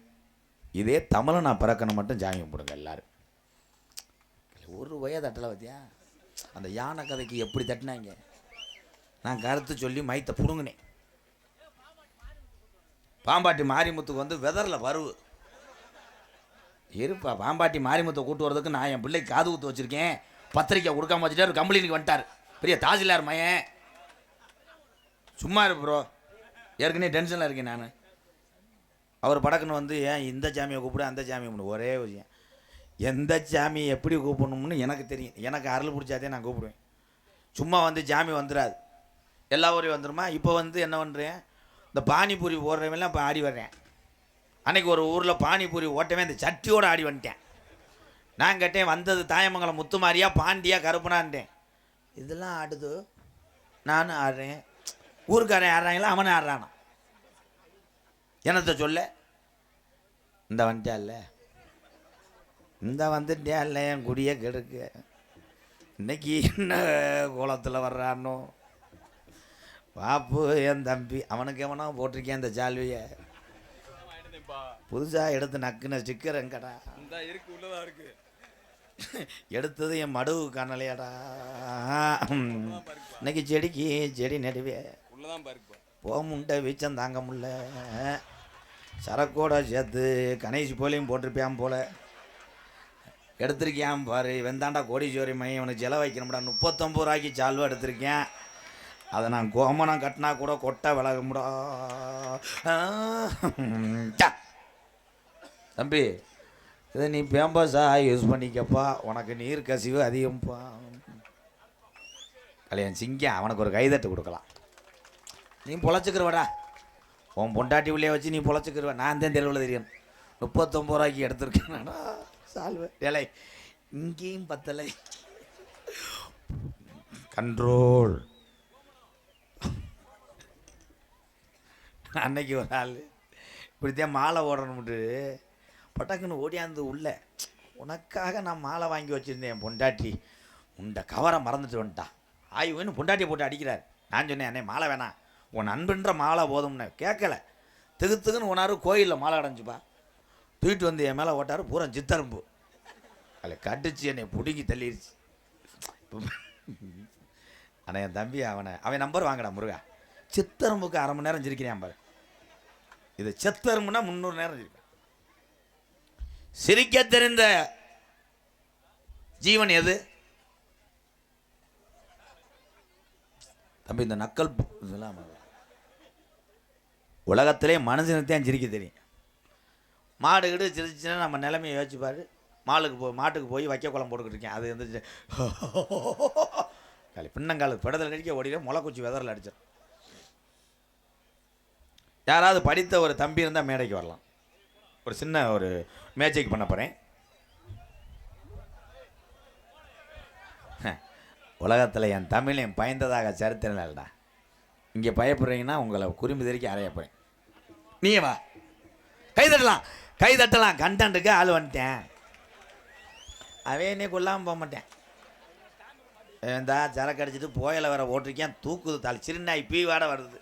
இதே தமிழை நான் பிறக்கணும் மட்டும் சாமி கும்பிடுங்க எல்லாரும். ஒரு வயதட்டில் பார்த்தியா அந்த யானை கதைக்கு எப்படி தட்டினாங்க. நான் கருத்து சொல்லி மைத்தை பிடுங்கினேன். பாம்பாட்டி மாரிமுத்துக்கு வந்து வெதரில் பருவு இருப்பா. பாம்பாட்டி மாரிமுத்தை கூட்டு வரதுக்கு நான் என் பிள்ளைக்கு காது ஊற்று வச்சுருக்கேன். பத்திரிக்கை கொடுக்காம வச்சுட்டார். ஒரு கம்பெனிக்கு வந்துட்டார், பெரிய தாசில்தார் மையன். சும்மா இரு ப்ரோ, ஏற்கனவே டென்ஷனில் இருக்கேன் நான். அவர் படக்குன்னு வந்து ஏன் இந்த சாமியை கூப்பிடு அந்த சாமியை கூப்பிடு. ஒரே விஷயம், எந்த சாமியை எப்படி கூப்பிடணும்னு எனக்கு தெரியும். எனக்கு அருள் பிடிச்சாதே நான் கூப்பிடுவேன். சும்மா வந்து சாமி வந்துடாது, எல்லா ஊரையும் வந்துடுமா. இப்போ வந்து என்ன பண்ணுறேன், இந்த பானிபூரி போடுறவெல்லாம் இப்போ ஆடி வர்றேன். அன்றைக்கி ஒரு ஊரில் பானிபூரி ஓட்டவே இந்த சட்டியோடு ஆடி வந்துட்டேன். நான் கேட்டேன், வந்தது தாயமங்கலம் முத்துமாரியா பாண்டியா கருப்பனான்ட்டேன். இதெல்லாம் ஆடுது, நானும் ஆடுறேன். ஊருக்காரன் ஆடுறாங்களா, அவனை ஆடுறானா. என்னத்தை சொல்ல, இந்த வந்துட்டா இல்லை இந்த வந்துட்டே இல்லை என் குடியே கெடுக்க. இன்னைக்கு என்ன கோலத்தில் வர்றானோ பாப்பு என் தம்பி. அவனுக்கு எவனோ போட்டிருக்கேன் இந்த சால்வியை புதுசாக எடுத்து நக்குன ஸ்டிக்கர் எங்கடா இருக்கு, உள்ளதா இருக்கு. எடுத்தது என் மடுவு காணலையாடா. இன்னைக்கு செடிக்கு செடி நடுவே போக முண்டை வீச்சம் தாங்க முடியல. சரக்கோட சேர்த்து கணேசி போலையும் போட்டிருப்பியான் போல எடுத்திருக்கியான் பாரு. வெந்தாண்டா கோடீஸ்வரி மையம் உனக்கு செலவு வைக்கணும்டா. 39 ரூபாய்க்கு சால்வை எடுத்திருக்கேன். அதை நான் கோமனம் கட்டினா கூட கொட்டை விலகும்டா. தம்பி இதை நீ பேம்பஸாக யூஸ் பண்ணிக்கப்பா, உனக்கு நீர் கசிவு அதிகம்ப்பா. கல்யாணம் சிங்கம் அவனுக்கு ஒரு கைதட்டு கொடுக்கலாம். நீ பொழைச்சிக்கிறவடா, உன் பொண்டாட்டி உள்ளே வச்சு நீ பொழைச்சிக்கிறவ. நான் தான் தெருவில் தெரியும். 39 ரூபாய்க்கு எடுத்திருக்கேன் சால்வை. ஏலை இங்கேயும் பத்தலை. கண்ட்ரோல். அன்னைக்கு ஒரு ஆள் இப்படித்தான் மாலை ஓடணும்ட்டு பட்டாக்குன்னு ஓடியாந்து உள்ள, உனக்காக நான் மாலை வாங்கி வச்சுருந்தேன். என் பொண்டாட்டி உண்ட கவரை மறந்துட்டு வந்துட்டான். ஆய்வுன்னு பொண்டாட்டியை போட்டு அடிக்கிறார். நான் சொன்னேன், அண்ணே மாலை வேணாம், உன் அன்புன்ற மாலை போதும்னு. கேட்கல, திகுத்துக்குன்னு ஒன்றாரு கோயிலில் மாலை அடைஞ்சுப்பா தூக்கிட்டு வந்து என் மேலே ஓட்டார். பூரா சித்தரும்பு அதில் கடிச்சு என்னை பிடுங்கி தள்ளிடுச்சு. ஆனால் என் தம்பி அவன் நம்பர் வாங்கடா முருகா. சித்தரும்புக்கு 1/2 மணி நேரம் சிரிக்கிறேன் பாரு. இது செத்தரும்புனா 300 நேரம் சிரிப்பேன். சிரிக்க தெரிந்த ஜீவன் எது தம்பி? இந்த நக்கல் இதெல்லாம் உலகத்திலே மனுஷனுக்கு சிரிக்க தெரியும். மாடு கிட்ட சிரிச்சுன்னா நம்ம நிலைமையை யோசிச்சுப்பாரு. மாட்டுக்கு போய் வைக்க குளம் போட்டுக்கிட்டு இருக்கேன், அது வந்து பின்னங்கால படத்தில் கடிக்க ஓடிட முளைக்குச்சி வெதரில் அடிச்சிடும். யாராவது படித்த ஒரு தம்பி இருந்தால் மேடைக்கு வரலாம். ஒரு சின்ன ஒரு மேஜிக் பண்ண போகிறேன். உலகத்தில் என் தமிழ் என் பயந்ததாக சரித்திரம் இல்லைடா. இங்கே பயப்படுறீங்கன்னா உங்களை குறும்பு தெரிக்க அறைய போகிறேன். நீ வா, கை தட்டலாம் கண்டன்ட்டுக்கு ஆள் வந்துட்டேன். அவன் என்னை கொல்லாமல் போக மாட்டேன். ஏந்தா சரக்கு அடிச்சுட்டு போயில வர ஓட்டிருக்கேன், தூக்குது தாள் சிறுநாய் பீவாட வருது.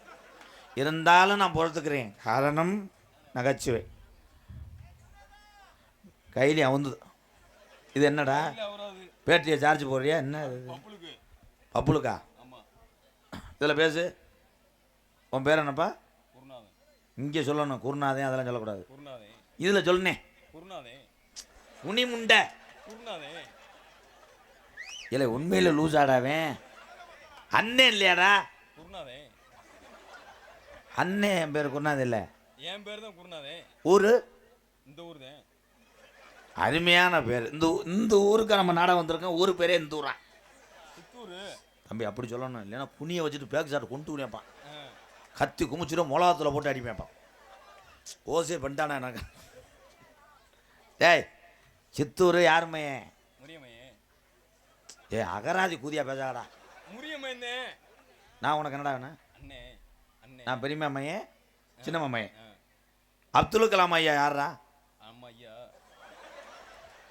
இருந்தாலும் நான் பொறுத்துக்கிறேன், காரணம் நகைச்சுவை. கையிலே அவுந்துது. இது என்னடா பேட்டரியை சார்ஜ் போடுறியா? என்ன பப்புளுக்கா? இதில் பேசு. உன் பேர் என்னப்பா? இங்கே சொல்லணும் குருநாதே, அதெல்லாம் சொல்லக்கூடாது. இதில் சொல்லுனே உனி முண்டை இல்லை உண்மையில் லூஸ் ஆடாவேன். அண்ணன் இல்லையாடா? அண்ணன் என் பேர் குருநாதே இல்லை, என் பேர் தான் குருநாதே. ஊரு இந்த ஊர் தான். அருமையான பேர். இந்த ஊருக்கு நம்ம நாடகம் வந்திருக்கோம். ஊர் பேரே இந்த ஊரா? சித்தூர் தம்பி. அப்படி சொல்லணும், இல்லைன்னா புனியை வச்சுட்டு பேக் சாட்டு கொண்டு விடியப்பான், கத்தி குமிச்சிடும், மிளகாத்துல போட்டு அடிப்பேன்ப்பான். ஓசே பண்ணிட்டானா எனக்கு. டேய் சித்தூர் யாருமே? ஏ அகராதி கூதியா பேசாடா. நான் உனக்கு என்னடா வேணும்? நான் பெரியம்மா மையன், சின்னம்மா மையன். அப்துல் கலாம் ஐயா யாரா?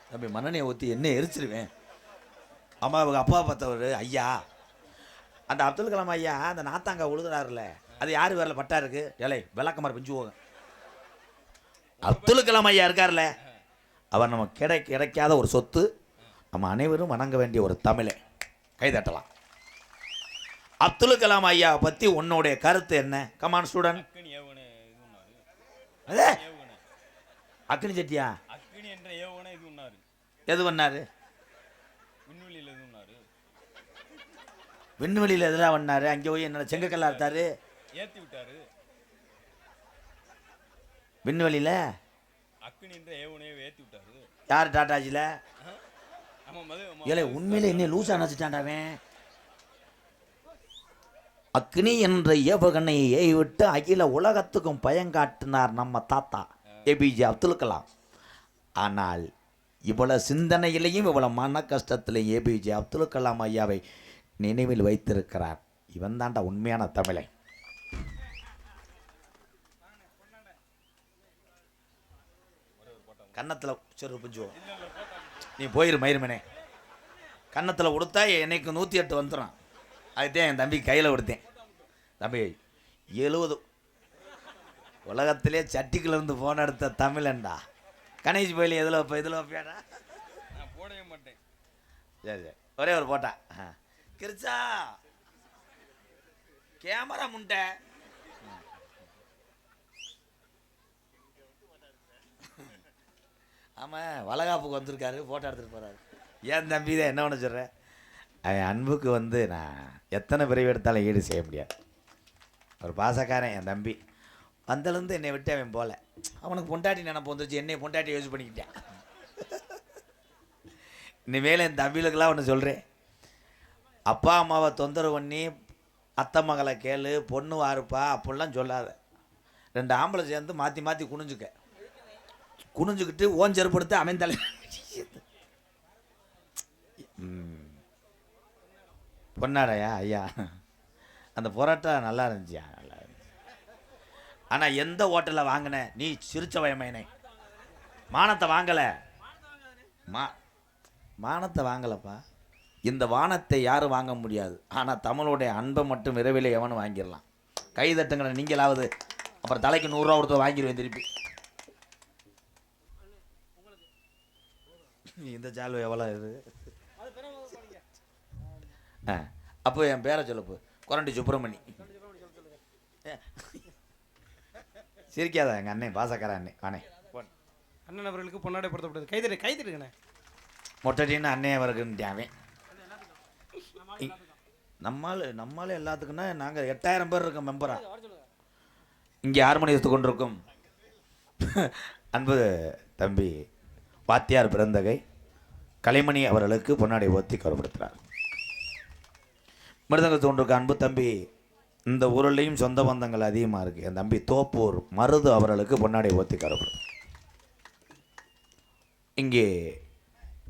தம்பி மன்னனையை ஊற்றி என்ன எரிச்சிருவேன். அம்மா அவங்க அப்பா பார்த்தவர் ஐயா. அந்த அப்துல் கலாம் ஐயா அந்த நாத்தாங்க உழுதுறாருல, அது யார் வேரில் பட்டா இருக்கு? ஏழை விளக்கமாறு பிஞ்சு போங்க. அப்துல் கலாம் ஐயா இருக்கார்ல, அவர் நம்ம கிடைக்காத ஒரு சொத்து. நம்ம அனைவரும் வணங்க வேண்டிய ஒரு தமிழை. கைதட்டலாம். அப்துல் கலாம் ஐயா பற்றி உன்னுடைய கருத்து என்ன? Come on student. அக்னி சட்டியா? எது பண்ணாரு? விண்வெளியில் எதிராக பண்ணாரு. அங்கே போய் என்ன செங்கக்கல்லா இருத்தாரு, ஏத்தி விட்டாரு விண்வெளியில். ஏத்தி விட்டாரு யார்? டாட்டாஜியில். ஏலே உண்மையில என்ன லூசா நினைச்சிட்டாண்டாவேன். அக்னி என்ற ஏவுகணையை ஏவிட்டு அகில உலகத்துக்கும் பயங்காட்டினார் நம்ம தாத்தா ஏபிஜே அப்துல் கலாம். ஆனால் இவ்வளவு சிந்தனையிலையும் இவ்வளவு மன கஷ்டத்திலையும் ஏபிஜே அப்துல் கலாம் ஐயாவை நினைவில் வைத்திருக்கிறார். இவன் தாண்டா உண்மையான தமிழை. கன்னத்தில் செரு புஞ்சுவோம். நீ போயிரு மயிருமனே. கன்னத்தில் கொடுத்தா என்னைக்கு 108 வந்துடும். அதுதான் என் தம்பி கையில் கொடுத்தேன். தம்பி 70 உலகத்திலே சட்டிக்குள்ளேருந்து ஃபோன் எடுத்த தமிழன்டா. கணேஷ் போயில எதில் வைப்ப? இதில் வைப்பியாடா? நான் போடவே மாட்டேன். சரி சரி, ஒரே ஒரு போட்டா. கிரிச்சா கேமரா முண்டை. ஆமாம், வளகாப்புக்கு வந்திருக்காரு, ஃபோட்டோ எடுத்துகிட்டு போகிறாரு. ஏன் தம்பி தான் என்ன ஒன்று சொல்கிறேன், அவன் அன்புக்கு வந்து நான் எத்தனை பிரிவு எடுத்தாலும் ஈடு செய்ய முடியாது. ஒரு பாசக்காரன் என் தம்பி. வந்தலேருந்து என்னை விட்டு அவன் போகல. அவனுக்கு பொண்டாட்டி நினப்பு வந்துருச்சு, என்னை பொண்டாட்டி யூஸ் பண்ணிக்கிட்டேன். இனிமேல் என் தம்பிகளுக்கெல்லாம் ஒன்று சொல்கிறேன், அப்பா அம்மாவை தொந்தரவு பண்ணி அத்தை மகளை கேளு, பொண்ணு வாருப்பா அப்படிலாம் சொல்லாத. 2 ஆம்பளை சேர்ந்து மாற்றி மாற்றி குனிஞ்சுக்கிட்டு ஓஞ்செருப்படுத்த அமைந்தலை. பொன்னாடையா ஐயா, அந்த பொரோட்டா நல்லா இருந்துச்சியா? நல்லா இருந்துச்சு. ஆனால் எந்த ஹோட்டலில் வாங்கின நீ சிரிச்ச வயமையனே? மானத்தை வாங்கலை. மானத்தை வாங்கலப்பா. இந்த வானத்தை யாரும் வாங்க முடியாது. ஆனால் தமிழுடைய அன்பை மட்டும் விரைவில் எவனும் வாங்கிடலாம். கை தட்டுங்களை நீங்களாவது. அப்புறம் தலைக்கு 100 ரூபா கொடுத்து வாங்கிடுவேன் திருப்பி. இந்த சால்வை எவ்வளோ இது? அப்போ என் பேரை சொல்லப்பு, கொரண்டி சுப்பிரமணி. சிரிக்காத எங்கள் அண்ணன், பாசக்கார அண்ணன். அண்ணே அண்ணன் அவர்களுக்கு பொன்னாடை பொருத்தப்படுது. கைதட்டு கைதட்டுங்கண்ணே. மொட்டடின்னு அண்ணே அவருக்குன்ட்டாவே நம்மளால எல்லாத்துக்குன்னா நாங்கள் 8000 பேர் இருக்கோம் மெம்பரா. இங்கே ஹார்மோனியத்து கொண்டிருக்கும் அன்பு தம்பி வாத்தியார் பிறந்தகை கலைமணி அவர்களுக்கு பொன்னாடை ஓத்தி கௌரவப்படுத்துகிறார். மிருதங்கத்து கொண்டிருக்க அன்பு தம்பி இந்த ஊரிலையும் சொந்த பந்தங்கள் அதிகமாக இருக்குது. என் தம்பி தோப்பூர் மருது அவர்களுக்கு பொன்னாடை ஓத்தி கௌரவப்படுத்துகிறார். இங்கே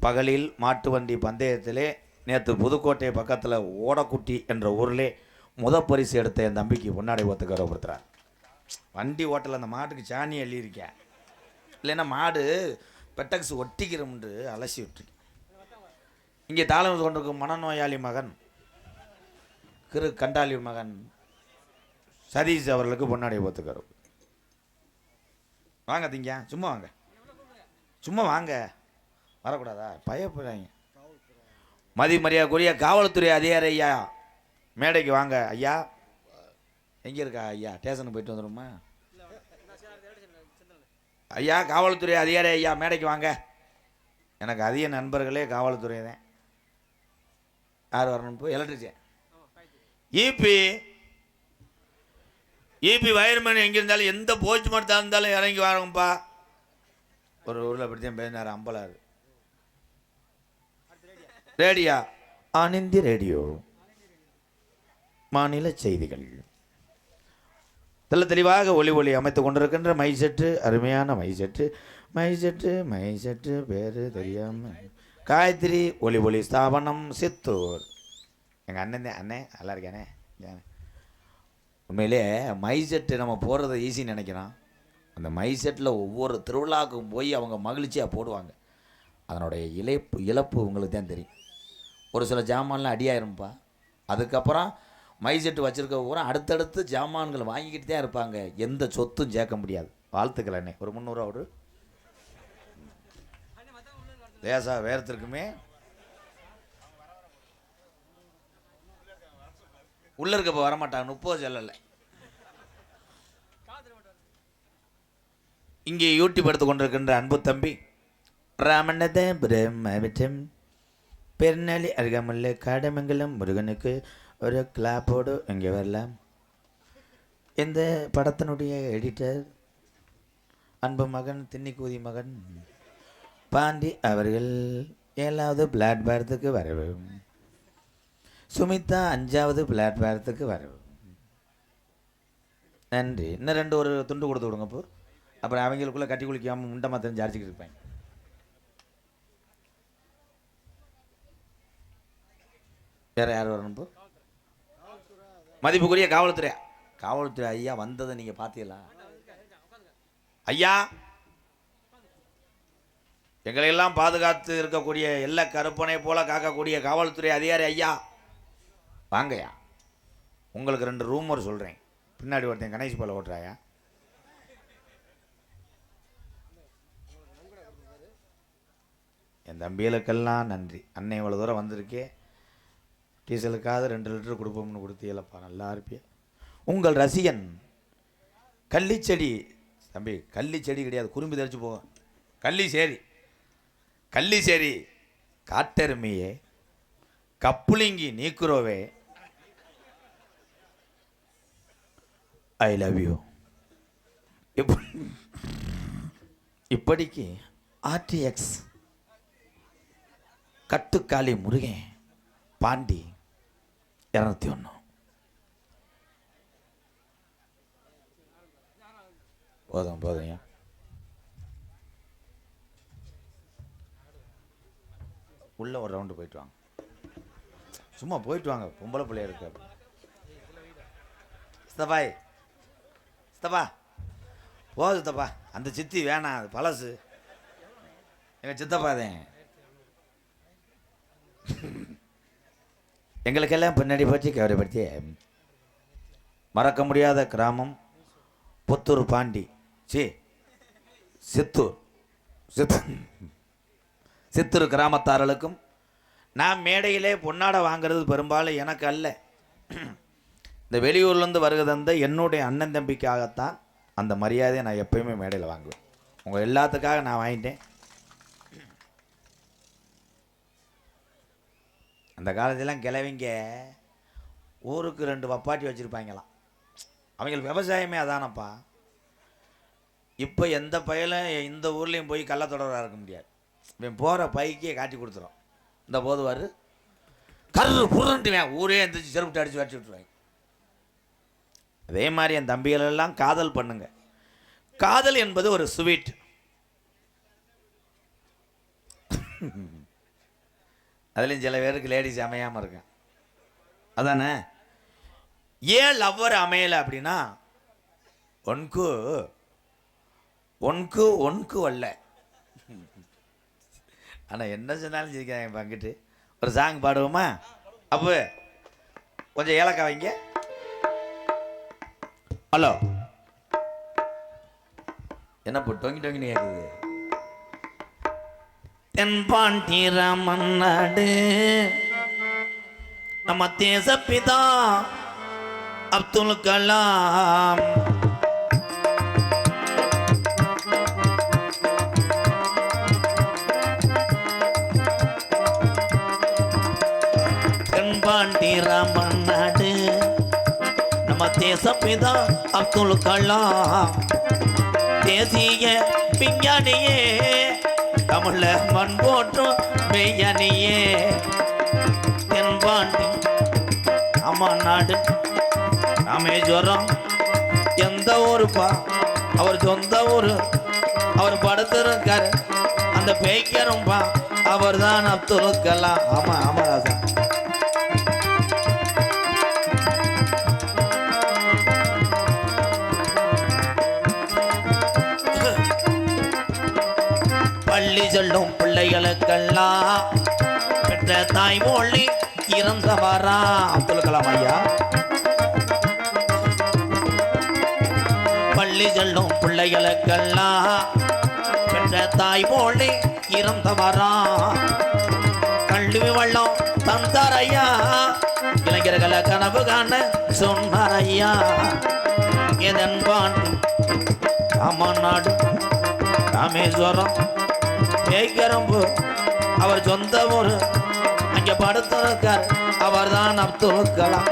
பகலில் மாட்டு வண்டி பந்தயத்திலே நேற்று புதுக்கோட்டை பக்கத்தில் ஓடக்குட்டி என்ற ஊரிலே பரிசு எடுத்த என் தம்பிக்கு பொன்னாடை ஓத்து கௌரவப்படுத்துகிறார். வண்டி ஓட்டலை அந்த மாட்டுக்கு சாணி அள்ளியிருக்கேன், இல்லைன்னா மாடு பெட்டக்ஸ் ஒட்டிக்கிறோம்ன்று அலசி விட்டுருக்கேன். இங்கே தாளம் கொண்டிருக்கும் மனநோயாளி மகன் கண்டாளி மகன் சதீஷ் அவர்களுக்கு பொன்னாடை ஓத்து கௌரவம். வாங்க திங்க, சும்மா வாங்க, சும்மா வாங்க, வரக்கூடாதா? பயப்படுறாங்க. மரியாதைக்குரிய காவல்துறை அதிகாரி ஐயா மேடைக்கு வாங்க. ஐயா எங்கே இருக்கா ஐயா? ஸ்டேஷனுக்கு போயிட்டு வந்துடுமா ஐயா? காவல்துறை அதிகாரி ஐயா மேடைக்கு வாங்க. எனக்கு அதிக நண்பர்களே காவல்துறை தான். யார் வரணும்? போய் எலக்ட்ரிஷியன் ஈபி வயர்மேன் எங்கே இருந்தாலும் எந்த போச்சு மட்டும் இருந்தாலும் இறங்கி வரங்கப்பா. ஒரு ஊரில் அப்படித்தான் பேசினார் அம்பலார். ரேடியா ஆனந்தி ரேடியோ மாநில செய்திகள் தெளிவாக ஒளி அமைத்து கொண்டிருக்கின்ற மைசெட்டு, அருமையான மைசெட்டு பேரு தெரியாம காயத்ரி ஒளி ஸ்தாபனம் சித்தூர். எங்கள் அண்ணே நல்லா இருக்கானே. உண்மையிலே மைசெட்டு நம்ம போடுறத ஈஸின்னு நினைக்கிறோம். அந்த மைசெட்டில் ஒவ்வொரு திருவிழாவுக்கும் போய் அவங்க மகிழ்ச்சியாக போடுவாங்க. அதனுடைய இழப்பு உங்களுக்கு தான் தெரியும். ஒரு சில ஜாமான்லாம் அடியாயிரும்பா. அதுக்கப்புறம் மைசெட்டு வச்சுருக்க பூரா அடுத்தடுத்து ஜாமான்கள் வாங்கிக்கிட்டு தான் இருப்பாங்க. எந்த சொத்தும் சேர்க்க முடியாது. வாழ்த்துக்கள் அண்ணே. ஒரு 300 ஒரு லேசா வேறத்திற்குமே உள்ள இருக்க வரமாட்டாங்க. 30 செல்லலை. இங்கே யூடியூப் எடுத்து கொண்டிருக்கின்ற அன்பு தம்பி ராமநாதபுரம் பெருநாளி அருகாமல்ல காடமங்கலம் முருகனுக்கு ஒரு கிளாப்போடு இங்கே வரலாம். இந்த படத்தினுடைய எடிட்டர் அன்பு மகன் தின்னிக்கூதி மகன் பாண்டி அவர்கள் 7வது பிளாட்பாரத்துக்கு வரவும், சுமிதா 5வது பிளாட்பாரத்துக்கு வரவும். நன்றி. இன்னும் 2 ஒரு துண்டு கொடுத்து விடுங்க. அப்போ அப்புறம் அவங்களுக்குள்ளே கட்டி குளிக்காமல் முண்டமாக தெரிஞ்சு அரைச்சிக்கிட்டு இருப்பேன். வேற யார் வரணும்? இப்போ மதிப்புக்குரிய காவல்துறை ஐயா வந்ததை நீங்கள் பார்த்தீங்களா? ஐயா எங்களையெல்லாம் பாதுகாத்து இருக்கக்கூடிய எல்லா கருப்பனை போல காக்கக்கூடிய காவல்துறை அதிகாரி ஐயா வாங்கய்யா. உங்களுக்கு 2 ரூமர் சொல்கிறேன். பின்னாடி ஒருத்தன் கணேஷ் போல ஓட்டுறாயா? என் தம்பிகளுக்கெல்லாம் நன்றி. அன்னை இவ்வளோ தூரம் வந்திருக்கே. டீசலுக்காவது 2 லிட்டர் கொடுப்போம்னு கொடுத்தீங்களப்பா, நல்லா இருப்பிய. உங்கள் ரசிகன் கள்ளிச்செடி தம்பி, கள்ளிச்செடி கிடையாது, குறும்பி தெரிச்சு போவோம். கள்ளிச்சேரி காட்டெருமையே கப்புளிங்கி நீக்குரோவே ஐ லவ் யூ. இப்படிக்கு RTX கட்டுக்காளி முருகன் பாண்டி 201. போதும். உள்ள ஒரு ரவுண்டு போயிட்டு வாங்க. சும்மா போயிட்டு வாங்க. பொம்பளை பிள்ளையா இருக்கு. சித்தப்பா போகுது சித்தப்பா. அந்த சித்தி வேணாம், அது பழசு. எங்கள் சித்தப்பாதேன். எங்களுக்கெல்லாம் பின்னாடி பற்றி கவலைப்படுத்தி மறக்க முடியாத கிராமம் புத்தூர் பாண்டி சித்தூர் கிராமத்தார்களுக்கும் நான் மேடையிலே பொன்னாடை வாங்கிறது பெரும்பாலும் எனக்கு அல்ல, இந்த வெளியூர்லேருந்து வருகை தந்த என்னுடைய அண்ணன் தம்பிக்காகத்தான் அந்த மரியாதையை நான் எப்பயுமே மேடையில் வாங்குவேன். உங்கள் எல்லாத்துக்காக நான் வாங்கிட்டேன். அந்த காலத்திலாம் கிழவிங்க ஊருக்கு 2 வப்பாட்டி வச்சுருப்பாங்களாம். அவங்களுக்கு விவசாயமே அதானப்பா. இப்போ எந்த பயலும் இந்த ஊர்லேயும் போய் கள்ளத்தொடராக இருக்க முடியாது. இவன் போகிற பைக்கே காட்டி கொடுத்துரும். இந்த போதுவார் கரு புரண்டுவேன் ஊரே எந்திரிச்சு செருப்பிட்டு அடித்து வச்சு விட்டுருவாங்க. அதே மாதிரி என் தம்பிகளெல்லாம் காதல் பண்ணுங்க. காதல் என்பது ஒரு ஸ்வீட். அதுலேயும் சில பேருக்கு லேடிஸ் அமையாமல் இருக்கேன். அதானே ஏன் லவ்வர் அமையலை அப்படின்னா ஒன்க்கு ஒன்க்கு ஒன்க்கு வரல. ஆனால் என்ன சொன்னாலும் சிரிக்கிறாங்க. பங்கிட்டு ஒரு சாங் பாடுவோமா? அப்போ கொஞ்சம் ஏலக்காய் வைங்க. ஹலோ என்ன போ டொங்கி டொங்கின்னு கேட்குது. தென்பாண்டி ராமன் நாடு நம்ம தேசப்பிதா அப்துல் கலாம். தென்பாண்டி ராமன் நாடு நம்ம தேசப்பிதா அப்துல் கலாம். தேசிய விஞ்ஞானியே தமிழ்ல மண் போற்றும் மெய்யணியே. தென்பாண்டி அம்மா நாடு ராமேஸ்வரம் எந்த ஊருப்பா அவர் சொந்த ஊரு. அவர் படுத்திருக்காரு அந்த பேய்க்கரும்பா அவர் தான் அப்துல் கலாம். ஆமா ஆமா ராசா. பள்ளி செல்லும் பிள்ளைகளுக்கெல்லாம் பெற்ற தாய்மொழி இறந்தவரா அப்துல் கலாம் ஐயா. பள்ளி செல்லும் பிள்ளைகளுக்கெல்லாம் பெற்ற தாய்மொழி இறந்தவரா. கல்வி வள்ளம் தந்தார் ஐயா. இளைஞர்களை கனவு காண சொன்னார் ஐயா. இதன் பாண்டி அம்மா நாடு ராமேஸ்வரம் பேய்கரம்பு அவர் சொந்த ஊரு. அங்கே படுத்திருக்கார் அவர் தான் அப்துல் கலாம்.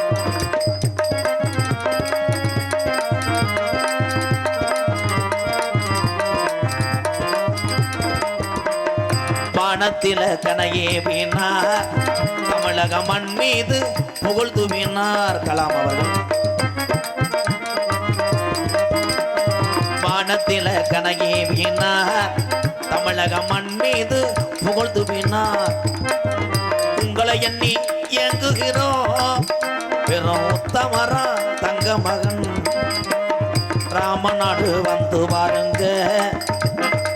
வானத்தில கனையே வீணார் தமிழக மண் மீது புகழ் துவினார் கலாம் அவர்கள். வானத்தில கனையே வீணார் தமிழக மண் மீது புகழ் துவினார். உங்களை எண்ணி இயங்குகிறோம் பெரும் உத்தமரா தங்க மகன். ராமநாடு வந்து பாருங்க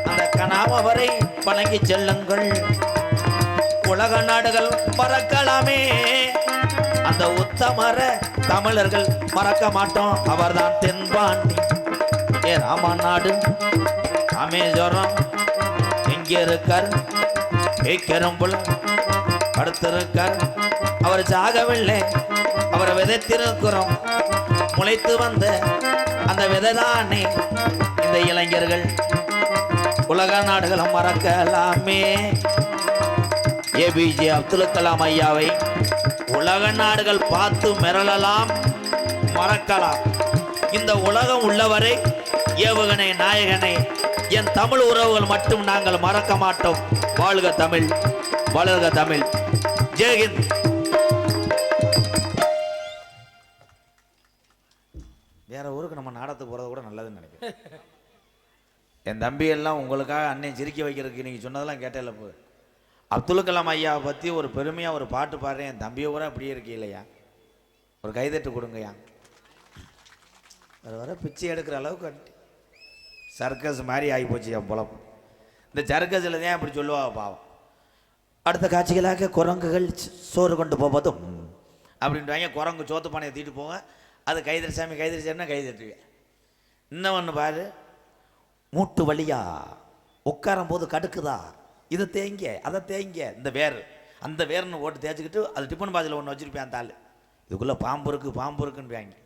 அந்த கனாமவரை வணங்கி செல்லுங்கள். உலக நாடுகள் மறக்கலாமே அந்த உத்தமர தமிழர்கள் மறக்க மாட்டோம். அவர்தான் தென்பாண்டி ராமநாடு ராமேஸ்வரம். எங்கே இருக்கார்? பேய்க்கரும்புல படுத்திருக்கார். அவர் சாகவில்லை, அவரை விதைத்திருக்கிறோம். முளைத்து வந்த அந்த விதைதானே இந்த இளைஞர்கள். உலக நாடுகளை மறக்கலாமே. ஏபிஜே அப்துல் கலாம் ஐயாவை உலக நாடுகள் பார்த்து மிரளலாம், மறக்கலாம். இந்த உலகம் உள்ளவரை ஏவுகணை நாயகனை என் தமிழ் உறவுகள் மட்டும் நாங்கள் மறக்க மாட்டோம். வாழ்க தமிழ், வளர்க தமிழ். ஜெய்ஹிந்த். வேற ஊருக்கு நம்ம நாடத்துக்கு போறது கூட நல்லதுன்னு நினைக்கிறேன். என் தம்பி எல்லாம் உங்களுக்காக அண்ணன் சிரிக்க வைக்கிறதுக்கு நீங்க சொன்னதெல்லாம் கேட்டேன்ல. போ அப்துல் கலாம் ஐயாவை பற்றி ஒரு பெருமையாக ஒரு பாட்டு பாடுறேன். என் தம்பியை கூட அப்படியே இருக்கு இல்லையா? ஒரு கைதட்டு கொடுங்கய்யா. வர பிச்சை எடுக்கிற அளவுக்கு சர்க்கஸ் மாதிரி ஆகிப்போச்சு என் பொழப்பு. இந்த சர்க்கஸில் தான் அப்படி சொல்லுவாங்க பாவம். அடுத்த காட்சிகளாக குரங்குகள் சோறு கொண்டு போவதும் அப்படின்றாங்க. குரங்கு சோத்து பானையை தீட்டு போங்க. அது கைதறி சாமி கைதறி சாமினா கைதட்டுவேன். இன்னும் ஒன்று பாரு, மூட்டு வலியா உட்காரும் போது கடுக்குதா, இதை தேங்க அதை தேங்க, இந்த வேர் அந்த வேர்னு ஓட்டு தேய்ச்சிக்கிட்டு அது டிஃபன் பாதியில் ஒன்று வச்சுருப்பேன். அந்த ஆள் இதுக்குள்ளே பாம்பு இருக்குது பாம்பு இருக்குன்னு வாங்கி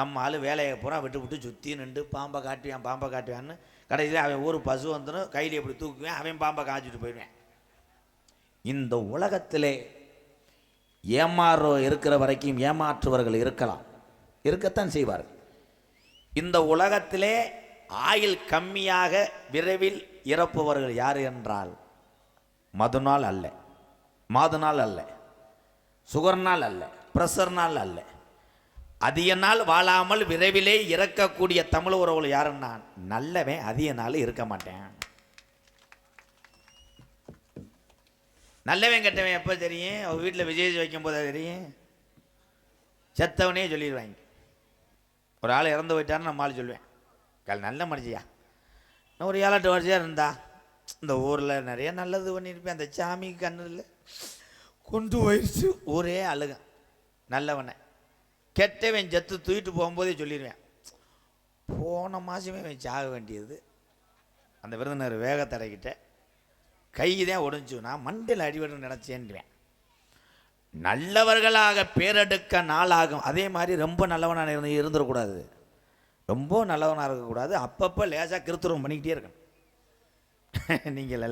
நம்ம ஆள் வேலையை பூரா விட்டு விட்டு சுற்றி நின்று பாம்பை காட்டுவான்னு கடைசியில் அவன் ஊர் பசு வந்துடும் கையில் எப்படி தூக்குவேன், அவன் பாம்பை காய்ச்சிட்டு போயிடுவேன். இந்த உலகத்திலே இருக்கிற வரைக்கும் ஏமாற்றுவர்கள் இருக்கலாம், இருக்கத்தான் செய்வார்கள். இந்த உலகத்திலே ஆயுள் கம்மியாக விரைவில் இறப்புவர்கள் யார் என்றால் மதுனால் அல்ல, மாதுனால் அல்ல, சுகர்னால் அல்ல, பிரஷர்னால் அல்ல, அதிக நாள் வாழாமல் விரைவிலே இறக்கக்கூடிய தமிழ் உறவுகள் யாருன்னா நல்லவன் அதிக நாள் இருக்க மாட்டேன். நல்லவன் கெட்டவன் எப்போ தெரியும்? அவர் வீட்டில் விஜய் வைக்கும் போது தெரியும். செத்தவனே சொல்லிடுவாங்க. ஒரு ஆள் இறந்து போயிட்டான்னு நம்ம ஆள் சொல்லுவேன், நல்ல மனுஷியா, நான் ஒரு 7-8 வருஷம் இருந்தா இந்த ஊரில் நிறைய நல்லது பண்ணியிருப்பேன், அந்த சாமிக்கு கண்ணு இல்லை கொண்டு போயிடுச்சு, ஊரே அழுக. நல்லவனை கெட்டவன் செத்து தூக்கிட்டு போகும்போதே சொல்லிடுவேன், போன மாதமே அவன் சாக வேண்டியது. அந்த விருந்தினர் வேகத்தடைக்கிட்ட கைதான் ஒடிஞ்சு, நான் மண்டையில் அடிபடுன்னு நினச்சேன்டுவேன். நல்லவர்களாக பேரெடுக்க நாளாகும். அதே மாதிரி ரொம்ப நல்லவனாக இருந்துடக்கூடாது, ரொம்ப நல்லவனாக இருக்கக்கூடாது, அப்பப்போ லேசாக கிருத்துரம் பண்ணிக்கிட்டே இருக்கணும். நீங்கள்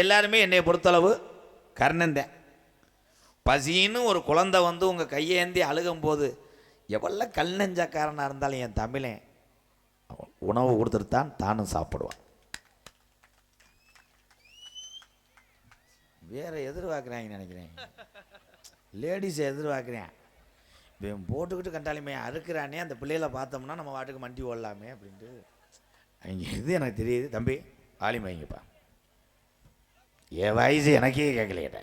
எல்லாருமே என்னை பொறுத்தளவு கர்ணந்தேன். பசின்னு ஒரு குழந்தை வந்து உங்கள் கையேந்தி அழுகும்போது எவ்வளோ கல் நெஞ்சக்காரனாக இருந்தாலும் என் தமிழன் உணவு கொடுத்துட்டு தான் தானும் சாப்பிடுவான். வேறு எதிர்பார்க்குறாங்கன்னு நினைக்கிறேன், லேடிஸை எதிர்பார்க்குறேன். இவன் போட்டுக்கிட்டு கண்டாலுமே அறுக்கிறானே, அந்த பிள்ளைகளை பார்த்தோம்னா நம்ம வாட்டுக்கு மண்டி ஓடலாமே அப்படின்ட்டு. அவங்க இது எனக்கு தெரியுது. தம்பி வாலிம் வைங்கப்பா, என் வயசு எனக்கே கேட்கலையிட.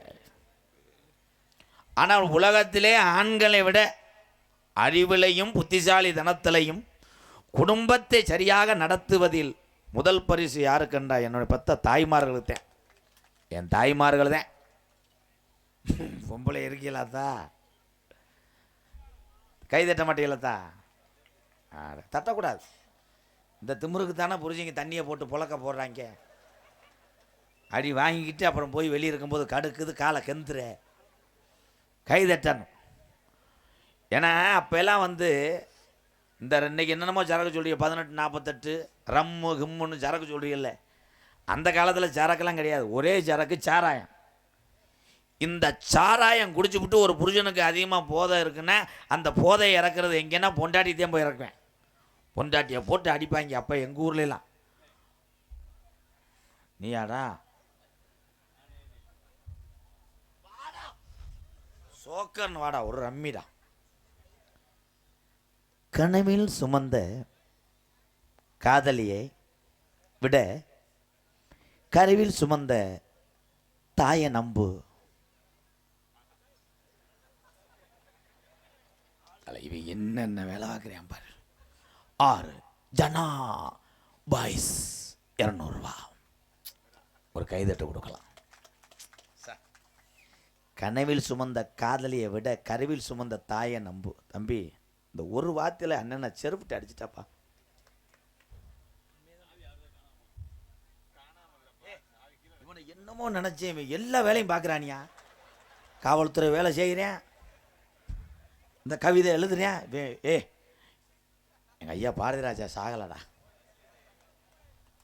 ஆனால் உலகத்திலே ஆண்களை விட அறிவிலையும் புத்திசாலித்தனத்திலையும் குடும்பத்தை சரியாக நடத்துவதில் முதல் பரிசு யாருக்குண்டா? என்னோட 10 தாய்மார்களுக்கு தான். என் தாய்மார்கள் தான். பொம்பளை இருக்கீங்களாத்தா? கை தட்ட மாட்டீங்களாத்தா? தட்டக்கூடாது. இந்த திமுருக்கு தானே புரிஞ்சுங்க தண்ணியை போட்டு புழக்க போடுறாங்க. அடி வாங்கிக்கிட்டு அப்புறம் போய் வெளியே இருக்கும்போது கடுக்குது, காலை கெந்துற. கை தட்டணும். ஏன்னா அப்போல்லாம் வந்து இந்த இன்றைக்கி என்னென்னமோ சரக்கு சொல்றீங்க, 1848 ரம்மு கிம்முன்னு சரக்கு சொல்கிறீங்கல்ல, அந்த காலத்தில் சரக்கெல்லாம் கிடையாது, ஒரே சரக்கு சாராயம். இந்த சாராயம் குடிச்சுவிட்டு ஒரு புருஷனுக்கு அதிகமாக போதை இருக்குன்னா அந்த போதையை இறக்குறது எங்கேன்னா பொண்டாட்டியத்தையும் போய் இறக்குவேன். பொண்டாட்டியை போட்டு அடிப்பாங்க. அப்போ எங்கள் ஊர்லாம் நீயாடா சோக்கர்னு வாடா ஒரு ரம்மிடா. கனவில் சுமந்த காதலியை விட கருவில் சுமந்த தாயை நம்பு. இவ என்னென்ன வேலை பார்க்குறேன் பாரு. 6 ஜனா பாய்ஸ் 200 ரூபா ஒரு கைதட்டு கொடுக்கலாம். கனவில் சுமந்த காதலியை விட கருவில் சுமந்த தாயை நம்பு. தம்பி இந்த ஒரு வார்த்தையில் அண்ணனை செருப்பிட்டு அடிச்சிட்டாப்பா. இவனை என்னமோ நினைச்சேன், எல்லா வேலையும் பார்க்குறானியா. காவல்துறை வேலை செய்கிறேன், இந்த கவிதை எழுதுறேன். எங்கள் ஐயா பாரதிராஜா சாகலடா,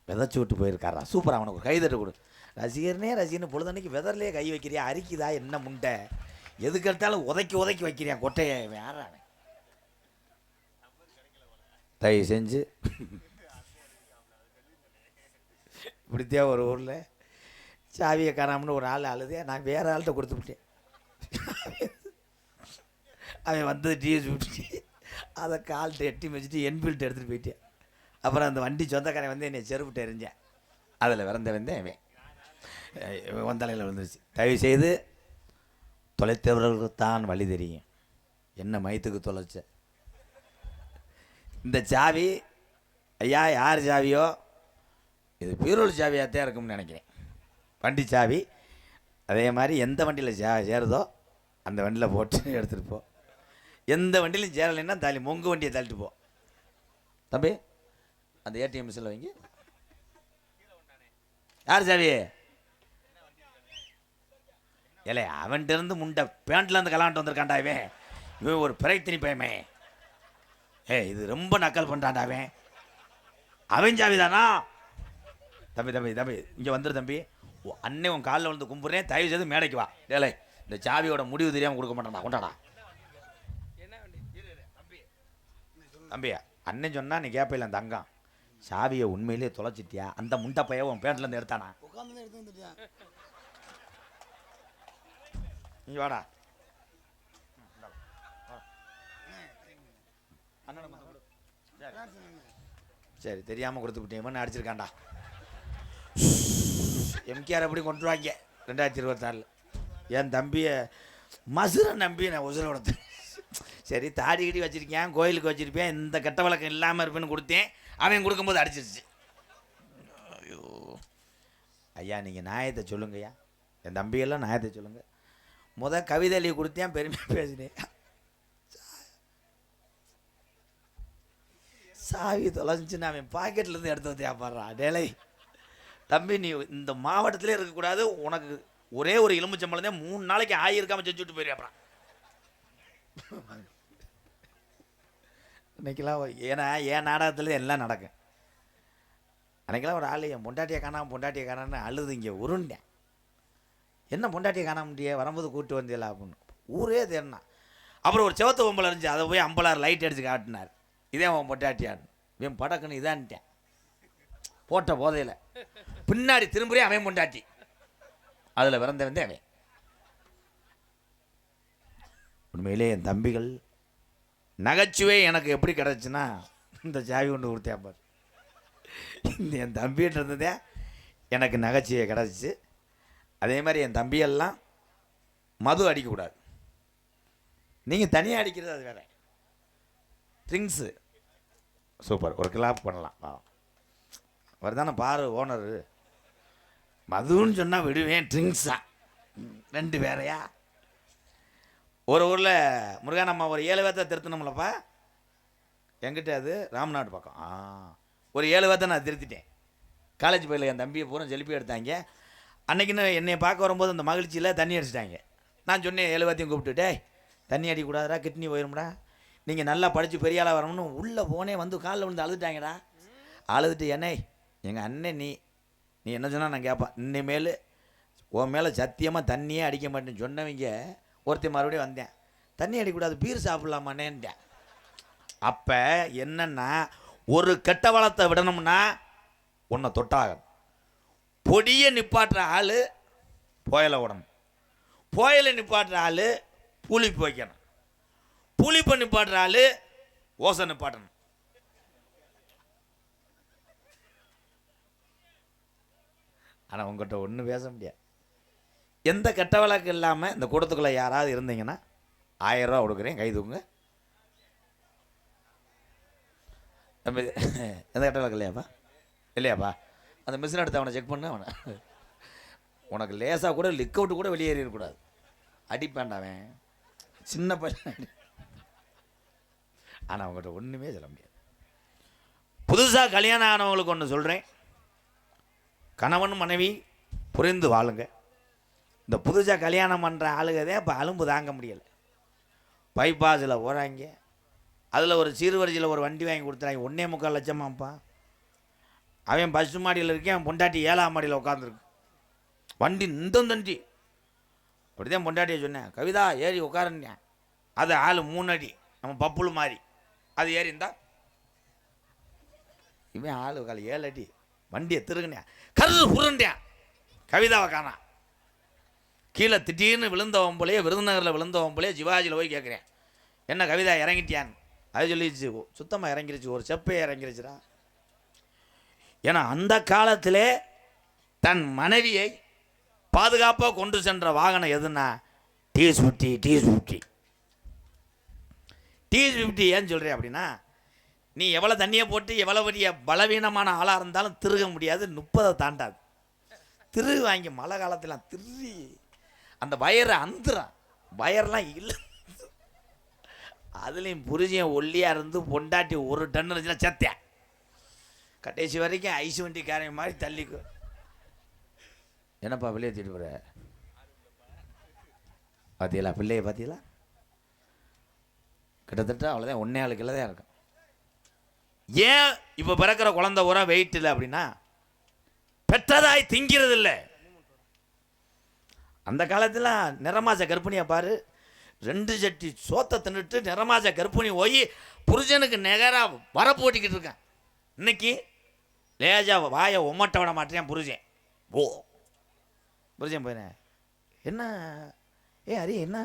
விதைச்சி விட்டு போயிருக்காரா, சூப்பர், அவனுக்கு ஒரு கைதட்டு கொடு. ரசிகர்னு பொழுதன்னைக்கு வெதர்லேயே கை வைக்கிறியா, அரிக்குதா என்ன முண்டை, எதுக்கு எடுத்தாலும் உதைக்கி வைக்கிறியா கொட்டையை. யாரான தயவு செஞ்சு இப்படித்தே ஒரு ஊரில் சாவியை காணாமனு ஒரு ஆள் அழுதே, நான் வேறு ஆள்கிட்ட கொடுத்து விட்டேன். அவன் வந்தது டிஎஸ் விட்டுட்டு அதை கால்கிட்ட எட்டி வச்சுட்டு என்ஃபீல்டு எடுத்துகிட்டு போயிட்டேன். அப்புறம் அந்த வண்டி சொந்தக்காரன் வந்து என்னை செருப்பிட்டு எறிஞ்சேன், அதில் வந்தேன் அவன் வந்தலையில் வந்துருச்சு. தயவு செய்து தொலைத்தவர்களுக்கு தான் வழி தெரியும், என்ன மயத்துக்கு தொலைச்ச. இந்த சாவி ஐயா யார் சாவியோ, இது பீரோல் சாவியாகத்தான் இருக்கும்னு நினைக்கிறேன், வண்டி சாவி. அதே மாதிரி எந்த வண்டியில் சேருதோ அந்த வண்டியில் போட்டு எடுத்துகிட்டு போ. எந்த வண்டியிலும் சேரலைன்னா தாலி மொங்கு வண்டியை தள்ளிட்டு போ. தம்பி அந்த ஏடிஎம் மிஷினில் வைங்க. யார் சாவி? இல்லை அவன்கிட்ட இருந்து முண்டை பேண்ட்லேருந்து கலாண்டு வந்திருக்காண்டா இவன் ஒரு பிரயத்தினி பயமே. இது ரொம்ப நக்கல் பண்ணுறான்டா அவன். அவன் சாவி தானா? தம்பி தம்பி தம்பி இங்கே வந்துரு தம்பி. அண்ணே உன் காலில் வந்து கும்பிட்றேன், தயவு செய்து மேடைக்கு வா. டேலே இந்த சாவியோட முடிவு தெரியாமல் கொடுக்க மாட்டான்டா, கொண்டாடா. தம்பி அண்ணன் சொன்னா நீ கேட்பல அந்த தங்கம் சாவியை உண்மையிலேயே தொலைச்சிட்டியா? அந்த முண்டை பையன் உன் பேண்ட்லேருந்து எடுத்தானா? நீ வாடா. சரி தெரியாமல் கொடுத்து விட்டீங்கன்னு அடிச்சிருக்காண்டா. எம்கேஆர் எப்படி கொண்டு வாங்க 2024. என் தம்பியை மசுரை நம்பி நான் உசுரை கொடுத்து. சரி தாடி கிடி வச்சிருக்கேன், கோயிலுக்கு வச்சிருப்பேன், இந்த கெட்ட வழக்கம் இல்லாமல் இருப்பேன்னு கொடுத்தேன். அவன் கொடுக்கும்போது அடிச்சிருச்சு. ஐயோ ஐயா நீங்கள் நியாயத்தை சொல்லுங்கய்யா, என் தம்பியெல்லாம் நியாயத்தை சொல்லுங்க. கவிதை எழுதி கொடுத்தேன், பெருமையாக பேசினேன். சாவி தொலைஞ்சுன்னு அவன் பாக்கெட்லேருந்து எடுத்து வந்து வியாபாடுறான். டேலை தம்பி நீ இந்த மாவட்டத்திலே இருக்கக்கூடாது, உனக்கு ஒரே ஒரு எலுமிச்சம்பழம் தான் 3 நாளைக்கு ஆயிருக்காமல் செஞ்சு விட்டு போயிருப்பான். இன்னைக்கெல்லாம் ஏன்னா என் நாடகத்தில் எல்லாம் நடக்கும். அன்றைக்கெல்லாம் ஒரு ஆள் என் பொண்டாட்டியை காணான்னு அழுது இங்கே உருண்டேன். என்ன பொண்டாட்டியை காண முடிய வரும்போது கூப்பிட்டு வந்தியல அப்படின்னு ஊரே தேடினா. அப்புறம் ஒரு செவத்து பொம்பளை இருந்துச்சு, அதை போய் அம்பலார் லைட் அடித்து காட்டினார். இதே அவன் பொண்டாட்டியான்னு இவன் படக்குன்னு இதான்ட்டேன். போட்ட போதையில் பின்னாடி திரும்புறே அவன் பொண்டாட்டி, அதில் பிறந்தவன் அவன். உண்மையிலே என் தம்பிகள் நகைச்சுவை எனக்கு எப்படி கிடச்சுன்னா இந்த சாவி கொண்டு கொடுத்தேன் பாரு. இந்த என் தம்பிகிட்ட இருந்ததே எனக்கு நகைச்சுவை கிடச்சிச்சு. அதே மாதிரி என் தம்பியெல்லாம் மது அடிக்கக்கூடாது. நீங்கள் தனியாக அடிக்கிறது அது வேறு. ட்ரிங்க்ஸு சூப்பர், ஒரு கிளாப் பண்ணலாம். அவர் தானே பாரு ஓனரு. மதுன்னு சொன்னால் விடுவேன், ட்ரிங்க்ஸா 2 வேறையா? ஒரு ஊரில் முருகன் நம்ம ஒரு 7 பேர்த்த திருத்தணும்லப்பா. என்கிட்ட அது ராம்நாடு பக்கம். ஒரு 7 பேர்த்த நான் திருத்திட்டேன். காலேஜ் பையில் என் தம்பியை பூரா செல்ஃபி எடுத்தாங்க. அன்றைக்கின்னு என்னை பார்க்க வரும்போது அந்த மகிழ்ச்சியில் தண்ணி அடிச்சிட்டாங்க. நான் சொன்னேன் 7 பேர்த்தையும் கூப்பிட்டுட்டே, தண்ணி அடிக்கூடாதா, கிட்னி போயிடும்டா, நீங்கள் நல்லா படித்து பெரிய ஆளாக வரணும்னு உள்ளே போனே வந்து காலில் விழுந்து அழுதுட்டாங்கடா. அழுதுட்டு என்னை எங்கள் அண்ணன் நீ என்ன சொன்னால் நான் கேட்பேன், இனிமேல் உன் மேலே சத்தியமாக தண்ணியே அடிக்க மாட்டேன்னு சொன்னவங்க ஒருத்தர் மறுபடியும் வந்தேன். தண்ணி அடிக்கூடாது, பீர் சாப்பிட்லாமான்னேன்ட்டேன். அப்போ என்னென்னா ஒரு கெட்ட வளத்தை விடணும்னா உன்னை தொட்டாகும். பொடியை நிப்பாட்டுற ஆள் புயலை விடணும், புயலை நிப்பாட்டுற ஆள் புளிப்பு வைக்கணும், புளிப்பை நிப்பாட்டுற ஆள் ஓசை நிப்பாட்டணும். ஆனால் உங்கள்கிட்ட ஒன்றும் பேச முடியாது. எந்த கெட்ட வழக்கு இல்லாமல் இந்த கூட்டத்துக்குள்ளே யாராவது இருந்தீங்கன்னா 1000 ரூபா கொடுக்குறேன், கை தூக்குங்க. எந்த கெட்ட வழக்கு இல்லையாப்பா? அந்த மிஷின் எடுத்து அவனை செக் பண்ண. அவனை உனக்கு லேசாக கூட லிக் அவுட்டு கூட வெளியேறிடக்கூடாது. அடிப்பேண்டாவன் சின்ன பையன். ஆனால் அவங்ககிட்ட ஒன்றுமே சொல்ல முடியாது. புதுசாக கல்யாணம் ஆனவங்களுக்கு ஒன்று சொல்கிறேன், கணவன் மனைவி புரிந்து வாழுங்க. இந்த புதுசாக கல்யாணம் பண்ணுற ஆளுகதே இப்போ அலும்பு தாங்க முடியலை. பைபாஸில் போகிறாங்க, அதில் ஒரு சீர்வரிசையில் ஒரு வண்டி வாங்கி கொடுத்துறாங்க, 1.25 லட்சமாப்பா. அவன் பஸ் மாடியில் இருக்கேன், அவன் பொண்டாட்டி 7ஆம் மாடியில் உட்காந்துருக்கு. வண்டி தண்டி அப்படிதான் பொண்டாட்டியை சொன்னேன், கவிதா ஏறி உட்காருன்னேன். அது ஆள் 3 அடி, நம்ம பப்புள் மாதிரி. அது ஏறி இருந்தா இவன் ஆள் 7 அடி வண்டியை திருகுனேன், கரு புருண்டேன். கவிதாவை காணா. கீழே திடீர்னு விழுந்தவன் போலேயே, விருதுநகரில் விழுந்தவன் போலேயே சிவாஜியில் போய் கேட்குறேன், என்ன கவிதா இறங்கிட்டியான்னு. அது சொல்லிடுச்சு, சுத்தமாக இறங்கிருச்சு, ஒரு செப்பே இறங்கிருச்சுடா. ஏன்னா அந்த காலத்திலே தன் மனைவியை பாதுகாப்பாக கொண்டு சென்ற வாகனம் எதுன்னா T50. T50 ஏன்னு சொல்கிறேன் அப்படின்னா, நீ எவ்வளோ தண்ணியை போட்டு எவ்வளோ பெரிய பலவீனமான ஆளாக இருந்தாலும் திருக முடியாது, 30 தாண்டாது. திருகு வாங்கி மழை காலத்தில் திருறி அந்த வயரை அந்துறான், வயர்லாம் இல்லை. அதுலேயும் புரிஜியன் ஒல்லியாக இருந்து பொண்டாட்டி 1 டன் இருந்துச்சுன்னா சத்தியன் கடைசி வரைக்கும் ஐஸ் வண்டிக்காரன் மாதிரி தள்ளிக்கு. என்னப்பா பிள்ளைய தூக்கிட்டு போகிற? பார்த்தீங்களா பிள்ளைய? பார்த்தீங்களா? கிட்டத்தட்ட அவ்வளோதான், 1.4 கிலோ தான் இருக்கும். ஏன் இப்போ பிறக்கிற குழந்தை பூரா வெயிட் இல்லை அப்படின்னா பெற்றதாய் திங்கிறது இல்லை. அந்த காலத்தில் நிறமாச கர்ப்பிணியை பாரு, 2 சட்டி சோத்தை தின்னுட்டு நிறமாச கர்ப்பிணி போய் புருஷனுக்கு நிகராக வர போட்டிக்கிட்டு இருக்கேன். இன்னைக்கு லேஜா வாயை உம்மட்ட விட மாட்டேன் புருஷன். ஓ புருஷன் போயினேன், என்ன ஏ ஹரி என்ன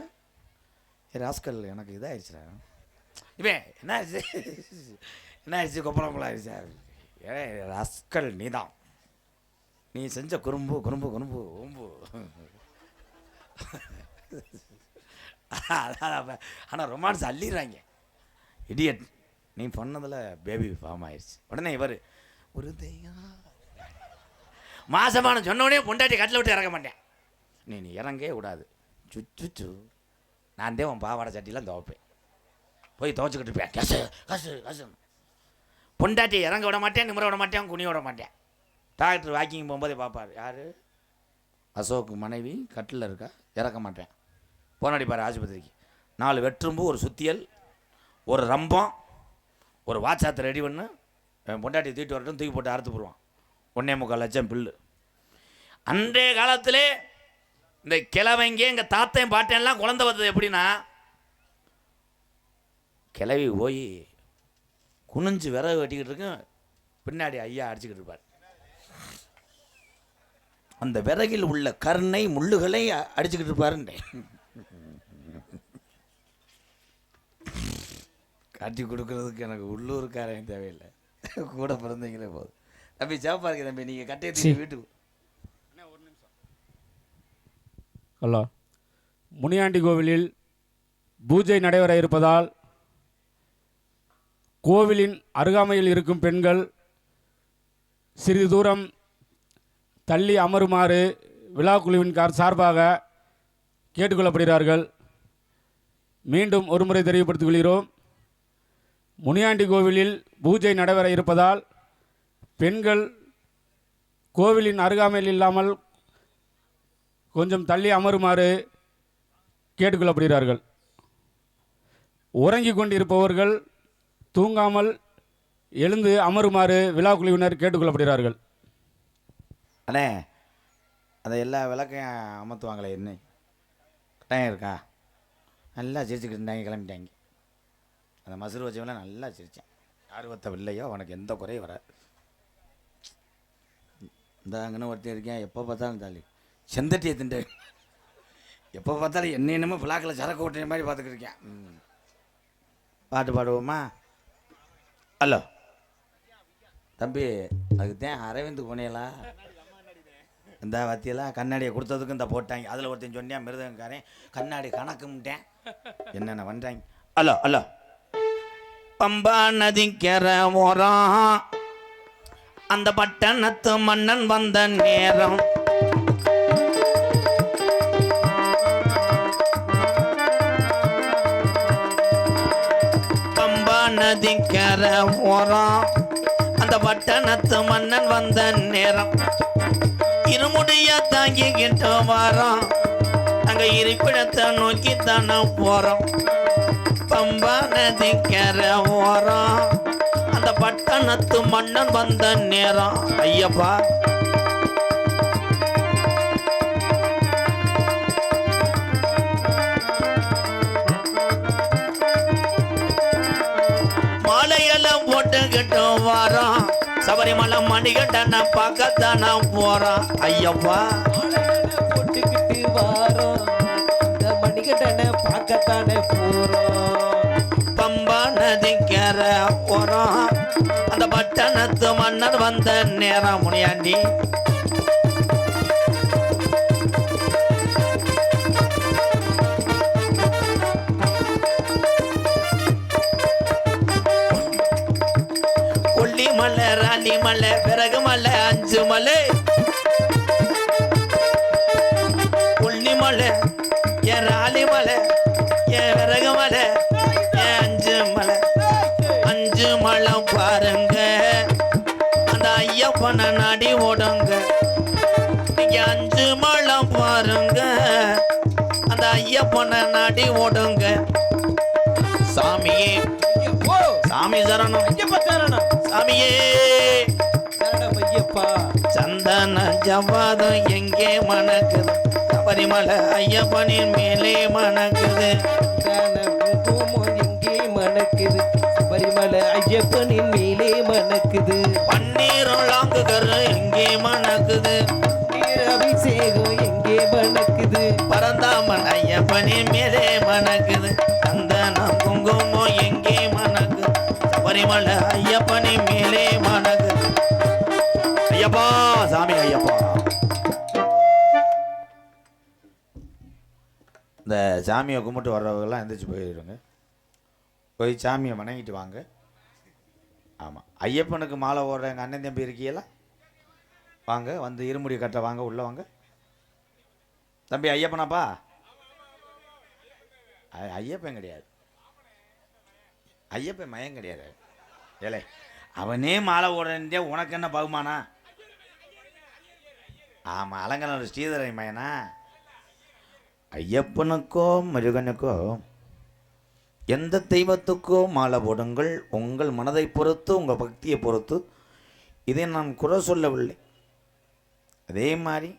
ராஸ்கல் எனக்கு இதாகிடுச்சுடா, இவன் என்ன ஆயிடுச்சு என்ன ஆயிடுச்சு கொப்பளம் ஆயிடுச்சா, ஏ ராஸ்கல் நீ தான், நீ செஞ்ச குறும்பு குறும்பு குறும்பு ஓம்பு. ஆனால் ரொமான்ஸ் அள்ளிடுறாங்க. இடியட் நீ பண்ணதில் பேபி ஃபார்ம் ஆயிடுச்சு. உடனே இவர் ஒரு மாசமான சொன்னோடனே பொண்டாட்டி கட்டில் விட்டு இறக்க மாட்டேன். நீ இறங்கவே கூடாது, சுச்சு நான் தான் உன் பாவாடை சட்டிலாம் துவைப்பேன், போய் துவைச்சிக்கிட்டு இருப்பேன். கசு கசு கசு பொண்டாட்டி இறங்க விட மாட்டேன், நிமிர விட மாட்டேன், குனிய விட மாட்டேன். டாக்டர் வாக்கிங் போகும்போதே பார்ப்பார், யார் அசோக் மனைவி கட்டில் இருக்கா, இறக்க மாட்டேன். போனாடி பாரு ஆஸ்பத்திரிக்கு 4 வெற்றும்பு, ஒரு சுத்தியல், ஒரு ரம்பம், ஒரு வாட்சாத்தை ரெடி பண்ணு, பொண்டாட்டி தூக்கிட்டு வரட்டும், தூக்கி போட்டு அறுத்து போடுவான். 1.25 லட்சம் பில்லு. அன்றைய காலத்திலே இந்த கிழவங்க எங்கள் தாத்தையும் பாட்டையெல்லாம் குழந்தை வந்தது எப்படின்னா, கிளவி போய் குனிஞ்சு விறகு வெட்டிக்கிட்டு இருக்கு, பின்னாடி ஐயா அடிச்சுக்கிட்டு இருப்பார். அந்த விறகில் உள்ள கருணை முள்ளுகளை அடிச்சுக்கிட்டு இருப்பாருன்னு காட்டி கொடுக்கறதுக்கு எனக்கு உள்ளூர்காரையும் தேவையில்லை, கூட பிறந்தீங்களே போதும். தம்பி சேப்பா இருக்கு தம்பி, நீங்கள் கட்டையை வீட்டுக்கு. ஹலோ, முனியாண்டி கோவிலில் பூஜை நடைபெற இருப்பதால் கோவிலின் அருகாமையில் இருக்கும் பெண்கள் சிறிது தூரம் தள்ளி அமருமாறு விழா குழுவின் சார்பாக கேட்டுக்கொள்ளப்படுகிறார்கள். மீண்டும் ஒருமுறை தெரியப்படுத்திக் கொள்கிறோம். முனியாண்டி கோவிலில் பூஜை நடைபெற இருப்பதால் பெண்கள் கோவிலின் அருகாமையில் இல்லாமல் கொஞ்சம் தள்ளி அமருமாறு கேட்டுக்கொள்ளப்படுகிறார்கள். உறங்கிக் கொண்டிருப்பவர்கள் தூங்காமல் எழுந்து அமருமாறு விழா குழுவினர் கேட்டுக்கொள்ளப்படுகிறார்கள். அண்ணே, அதை எல்லா விளக்கையும் அமர்த்துவாங்களே, என்ன கட்டாயம் இருக்கா? நல்லா சிரிச்சுக்கிட்டு கிளம்பிட்டாங்க. அந்த மசூர் வச்சவங்களாம் நல்லா சிரித்தேன். ஆர்வத்தை இல்லையோ அவனுக்கு எந்த குறையும் வராது. இந்த அங்கன்னு ஒருத்தர் இருக்கேன், எப்போ பார்த்தாலும் தாலி செந்தட்டியை திண்டு, எப்போ பார்த்தாலும் என்னமோ பிளாக்கில் சரக்கு ஓட்டுற மாதிரி பார்த்துக்கிட்டு இருக்கேன். பாட்டு பாடுவோமா? ஹலோ தம்பி, அதுக்கு தான் அரவிந்த் போனேலா இந்த வத்தியெல்லாம் கண்ணாடியை கொடுத்ததுக்கு இந்த போட்டாங்க. அதில் ஒருத்தன் சொன்னேன் மிருதங்காரன் கண்ணாடி கணக்கும்ட்டேன், என்னென்ன பண்ணுறாங்க. ஹலோ ஹலோ பம்பா நதிக்கரை ஓரம் அந்த பட்டணத்து மன்னன் வந்த நேரம், பம்பா நதிக்கரை ஓரம் அந்த பட்டணத்து மன்னன் வந்த நேரம், இருமுடிய தாங்கிக்கிட்டு வரோம், அங்க இருப்பிடத்தை நோக்கி தானே போறோம். பம்பா நதிக்கரை ஓரம் அந்த பட்டணத்து மன்னன் வந்த நேரம், ஐயப்பா மாலையெல்லாம் போட்டுக்கிட்டு வரோம், சபரிமலை மணிகண்டனை பார்க்கத்தானே போறோம். ஐயப்பா போட்டுக்கிட்டு வாரோம், இந்த மணிகண்டனை பார்க்கத்தானே போறோம். பம்பா நதிக்கரை ஓரம் அந்த பட்டணத்து மன்னர் வந்த நேரம், முனியாண்டி கொல்லிமலை, ராணிமலை, பிறகு மலை, 5 மலை, கொல்லிமலை, என் ராணிமலை, என் பிறகு மலை, என் 5 மலை, 5 மலை பாருங்க, அந்த ஐயப்பனை நாடி ஓடுங்க. நீங்க 5 மலை பாருங்க, அந்த ஐயப்பனை நாடி ஓடுங்க. சாமியே ஓ சாமி சரணம் ஐயப்ப சரணம் சாமியே சரணம் ஐயப்பா சந்தன ஜவ்வாதம் எங்கே மணக்குது சபரிமலை ஐயப்பனின் மேலே மணக்குது குங்குமம் எங்கே மணக்குது சபரிமலை ஐயப்பனின் மேலே மணக்குது பன்னீரும் லாங்குகர் எங்கே மணக்குது அபிஷேகம் எங்கே மணக்குது பரந்தாமன் ஐயப்பனின் மேலே மணக்குது சந்தனம் குங்குமம் எங்கே மணக்குது சபரிமலை ஐயப்பனின் மேலே மணக்குது ஐயப்பா சாமி ஐயப்பா இந்த சாமியை கும்பிட்டு வர்றவங்கெல்லாம் எந்திரிச்சு போயிடுங்க போய் சாமியை வணங்கிட்டு வாங்க ஆமாம் ஐயப்பனுக்கு மாலை ஓடுற எங்கள் அண்ணன் தம்பி இருக்கீங்களா வாங்க வந்து இருமுடி கட்ட வாங்க உள்ளே வாங்க தம்பி ஐயப்பனாப்பா ஐயப்பன் கிடையாது ஐயப்பன் மயம் கிடையாது ஏலே அவனே மாலை ஓடுறே உனக்கு என்ன பகுமானா ஆமாம் அலங்கன ஸ்ரீதரன் மயனா ஐயப்பனுக்கோ முருகனுக்கோ எந்த தெய்வத்துக்கோ மாலை போடுங்கள் உங்கள் மனதை பொறுத்து உங்கள் பக்தியை பொறுத்து இதை நான் குறை சொல்லவில்லை அதே மாதிரி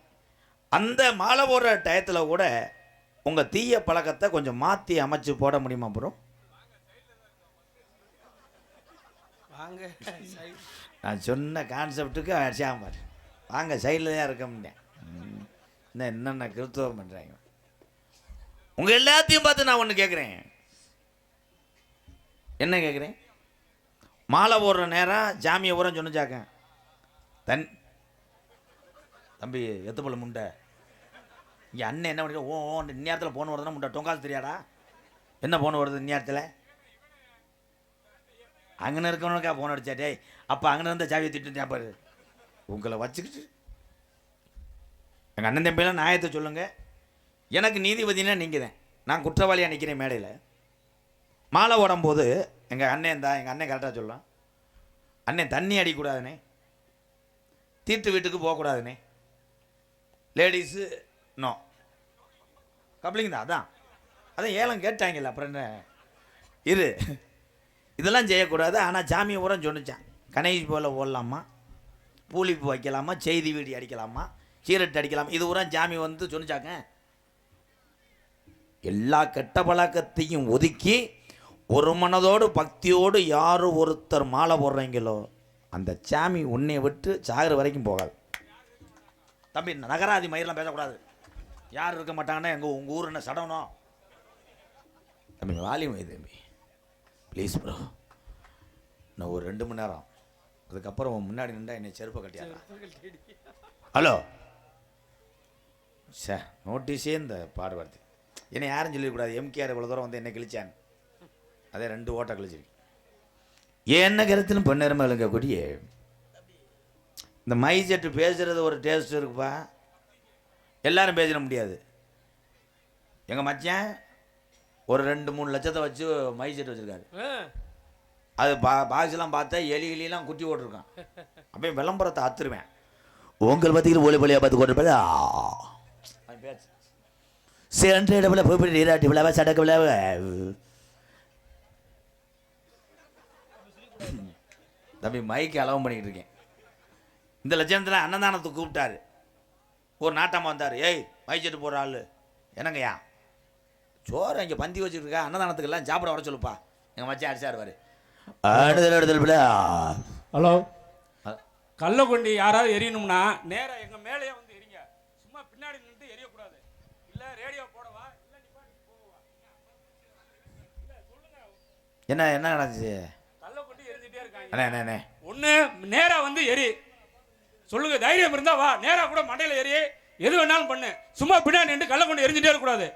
அந்த மாலை போடுற டயத்தில் கூட உங்கள் தீய பழக்கத்தை கொஞ்சம் மாற்றி அமைச்சு போட முடியுமா ப்ரோ வாங்க நான் சொன்ன கான்செப்டுக்கு அடிச்சாம வாங்க சைடில் தான் இருக்க முடியேன் இன்னும் என்னென்ன கிருத்துவம் பண்ணுறாங்க உங்கள் எல்லாத்தையும் பார்த்து நான் ஒன்று கேட்குறேன் என்ன கேட்குறேன் மாலை போடுற நேரம் ஜாமியை ஊரம் சொன்னிச்சாக்க தம்பி எத்துப்பள்ள முண்டை இங்கே அண்ணன் என்ன பண்ணி ஓ இந்நேரத்தில் போன் வருதுன்னா முண்டை டொங்காசு தெரியாடா என்ன போன் வருது இந்நேரத்தில் அங்கே இருக்கவனுக்கா போன் அடிச்சாட்டே அப்போ அங்கே இருந்த சாவியை திட்டு பாரு உங்களை வச்சுக்கிட்டு எங்கள் அண்ணன் தம்பியெல்லாம் நியாயத்தை சொல்லுங்கள் எனக்கு நீதிபதினா நீங்கள் தான் நான் குற்றவாளியாக நிற்கிறேன் மேடையில் மாலை ஓடும்போது எங்கள் அண்ணன் தான் எங்கள் அண்ணன் கரெக்டாக சொல்லலாம் அண்ணன் தண்ணி அடிக்கக்கூடாதுண்ணே தீட்டு வீட்டுக்கு போகக்கூடாதுண்ணே லேடிஸு நோ கப்ளிங் தான் அதான் ஏலம் கேட்டாங்கல்ல அப்புறம் என்ன இரு இதெல்லாம் செய்யக்கூடாது ஆனால் ஜாமியை ஊரம் சொன்னிச்சான் கணேஷ் போல் ஓடலாமா பூலிப்பு வைக்கலாமா செய்தி வீடி அடிக்கலாமா சீரட்டு அடிக்கலாமா இது ஊரம் ஜாமி வந்து சொன்னிச்சாங்க எல்லா கெட்ட பழக்கத்தையும் ஒதுக்கி ஒரு மனதோடு பக்தியோடு யார் ஒருத்தர் மாலை போடுறீங்களோ அந்த சாமி உன்னை விட்டு சாகிற வரைக்கும் போகாது தம்பி நகராதி மயிரெலாம் பேசக்கூடாது யார் இருக்க மாட்டாங்கன்னா உங்கள் ஊர் என்ன சடணும் தம்பி வாலியம் தம்பி ப்ளீஸ் ப்ரோ நான் ஒரு 2 மணி நேரம் அதுக்கப்புறம் முன்னாடி நின்றா என்னை செருப்பை கட்டியாங்க ஹலோ சார் நோட்டீஸே இந்த பாடுபடுத்து என்னை யாரும் சொல்லிடக்கூடாது எம்கேஆர் இவ்வளோ தூரம் வந்து என்னை கிழிச்சான் அதே 2 ஓட்டை கிழிச்சிருக்கு என்ன கருத்துன்னு பொன்னேரமாக இருக்கக்கூடிய இந்த மை செட்டு பேசுகிறது ஒரு டேஸ்ட் இருக்குப்பா எல்லாரும் பேசிட முடியாது எங்கள் மச்சான் ஒரு 2-3 லட்சத்தை வச்சு மை செட் வச்சுருக்காரு அது பாக்ஸ்லாம் பார்த்தா எலிலாம் குட்டி ஓட்டிருக்கான் அப்படியே விளம்பரத்தை அத்துருவேன் உங்கள் பத்திக்கிற ஒளி பொலியாக பார்த்து கொண்டு பேச்சு சென்ற இடத்துல போய் நீராட்டி விழாவா சடக்கு விழாவா தம்பி மைக்கு அலவம் பண்ணிக்கிட்டு இருக்கேன் இந்த லட்சணத்தில் அன்னதானத்துக்கு கூப்பிட்டாரு ஒரு நாட்டாமல் வந்தார் ஏய் மை செட்டு போடுற ஆள் என்னங்கய்யா சோறு இங்கே பந்தி வச்சுருக்கா அன்னதானத்துக்கெல்லாம் சாப்பிட வர சொல்லுப்பா எங்கள் மச்சான் அடிச்சாருவார் ஹலோ கள்ளக்கொண்டி யாராவது எரியணும்னா நேராக எங்கள் மேலேயே வந்து எரிங்க சும்மா பின்னாடி நின்று எரியக்கூடாது இல்லை ரேடியோ போடவா இல்லை போவா என்ன என்ன நடந்துச்சு கள்ளக்கொண்டி எரிஞ்சிட்டே இருக்காங்க அண்ணே ஒன்று நேராக வந்து எரி சொல்லுங்க தைரியம் இருந்தா வா நேராக கூட மண்டையில் எரி எது வேணாலும் பண்ணு சும்மா பின்னாடி நின்று கள்ளக்கொண்டி எரிஞ்சிட்டே இருக்கக்கூடாது